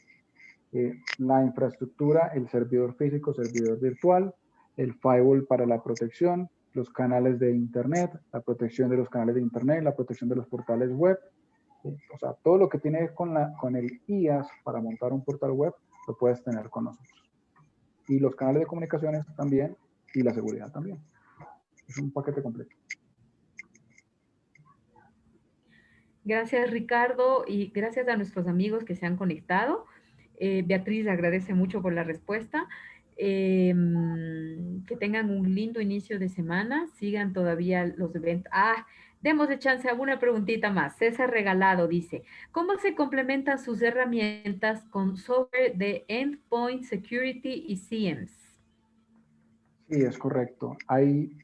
La infraestructura, el servidor físico, servidor virtual, el firewall para la protección, los canales de Internet, la protección de los canales de Internet, la protección de los portales web. O sea, todo lo que tiene que ver con el IaaS para montar un portal web, lo puedes tener con nosotros. Y los canales de comunicaciones también, y la seguridad también. Es un paquete completo. Gracias, Ricardo, y gracias a nuestros amigos que se han conectado. Beatriz agradece mucho por la respuesta. Que tengan un lindo inicio de semana. Sigan todavía los eventos. Demos de chance a una preguntita más. César Regalado dice, ¿cómo se complementan sus herramientas con software de Endpoint Security y SIEMs? Sí, es correcto. Hay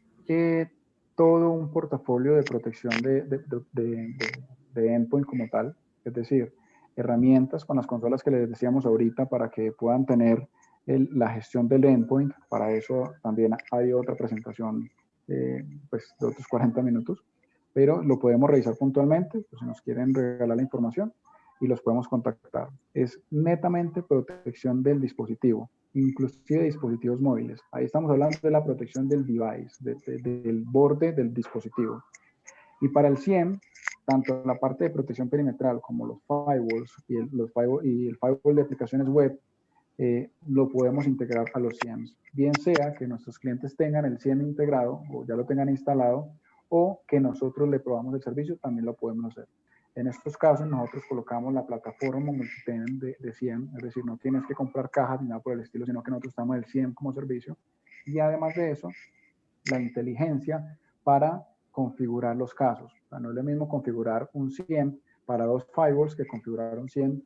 todo un portafolio de protección de endpoint como tal, es decir, herramientas con las consolas que les decíamos ahorita para que puedan tener la gestión del endpoint. Para eso también hay otra presentación pues, de otros 40 minutos, pero lo podemos revisar puntualmente, pues, si nos quieren regalar la información y los podemos contactar. Es netamente protección del dispositivo, inclusive dispositivos móviles. Ahí estamos hablando de la protección del device, del borde del dispositivo. Y para el SIEM, tanto la parte de protección perimetral como los firewalls y el firewall de aplicaciones web, lo podemos integrar a los SIEMs. Bien sea que nuestros clientes tengan el SIEM integrado o ya lo tengan instalado, o que nosotros le probamos el servicio, también lo podemos hacer. En estos casos, nosotros colocamos la plataforma multitenant de SIEM, es decir, no tienes que comprar cajas ni nada por el estilo, sino que nosotros estamos el SIEM como servicio. Y además de eso, la inteligencia para configurar los casos. O sea, no es lo mismo configurar un SIEM para 2 firewalls que configurar un SIEM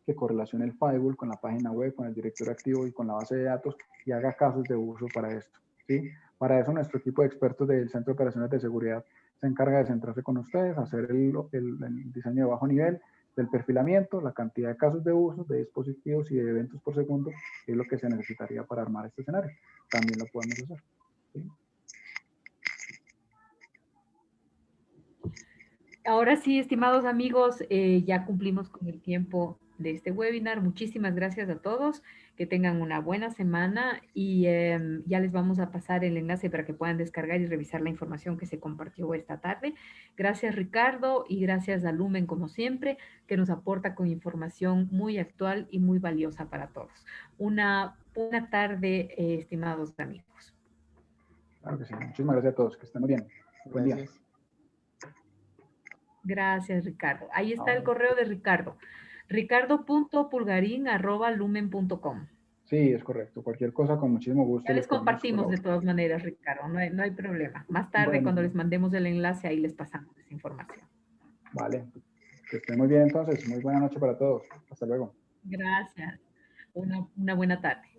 que correlacione el firewall con la página web, con el directorio activo y con la base de datos y haga casos de uso para esto, ¿sí? Para eso nuestro equipo de expertos del Centro de Operaciones de Seguridad se encarga de centrarse con ustedes, hacer el diseño de bajo nivel, del perfilamiento, la cantidad de casos de uso, de dispositivos y de eventos por segundo, que es lo que se necesitaría para armar este escenario. También lo podemos hacer, ¿sí? Ahora sí, estimados amigos, ya cumplimos con el tiempo de este webinar. Muchísimas gracias a todos. Que tengan una buena semana y ya les vamos a pasar el enlace para que puedan descargar y revisar la información que se compartió esta tarde. Gracias, Ricardo, y gracias a Lumen, como siempre, que nos aporta con información muy actual y muy valiosa para todos. Una buena tarde, estimados amigos. Claro que sí. Muchísimas gracias a todos. Que estén muy bien. Buen día. Gracias, Ricardo. Ahí está el correo de Ricardo. ricardo.pulgarin@lumen.com. Sí, es correcto. Cualquier cosa, con muchísimo gusto. Ya les podemos compartimos de colaborar. todas maneras, Ricardo. No hay problema. Más tarde, Bueno, cuando les mandemos el enlace, ahí les pasamos esa información. vale. Que estén muy bien entonces. Muy buena noche para todos. Hasta luego. Gracias. Una buena tarde.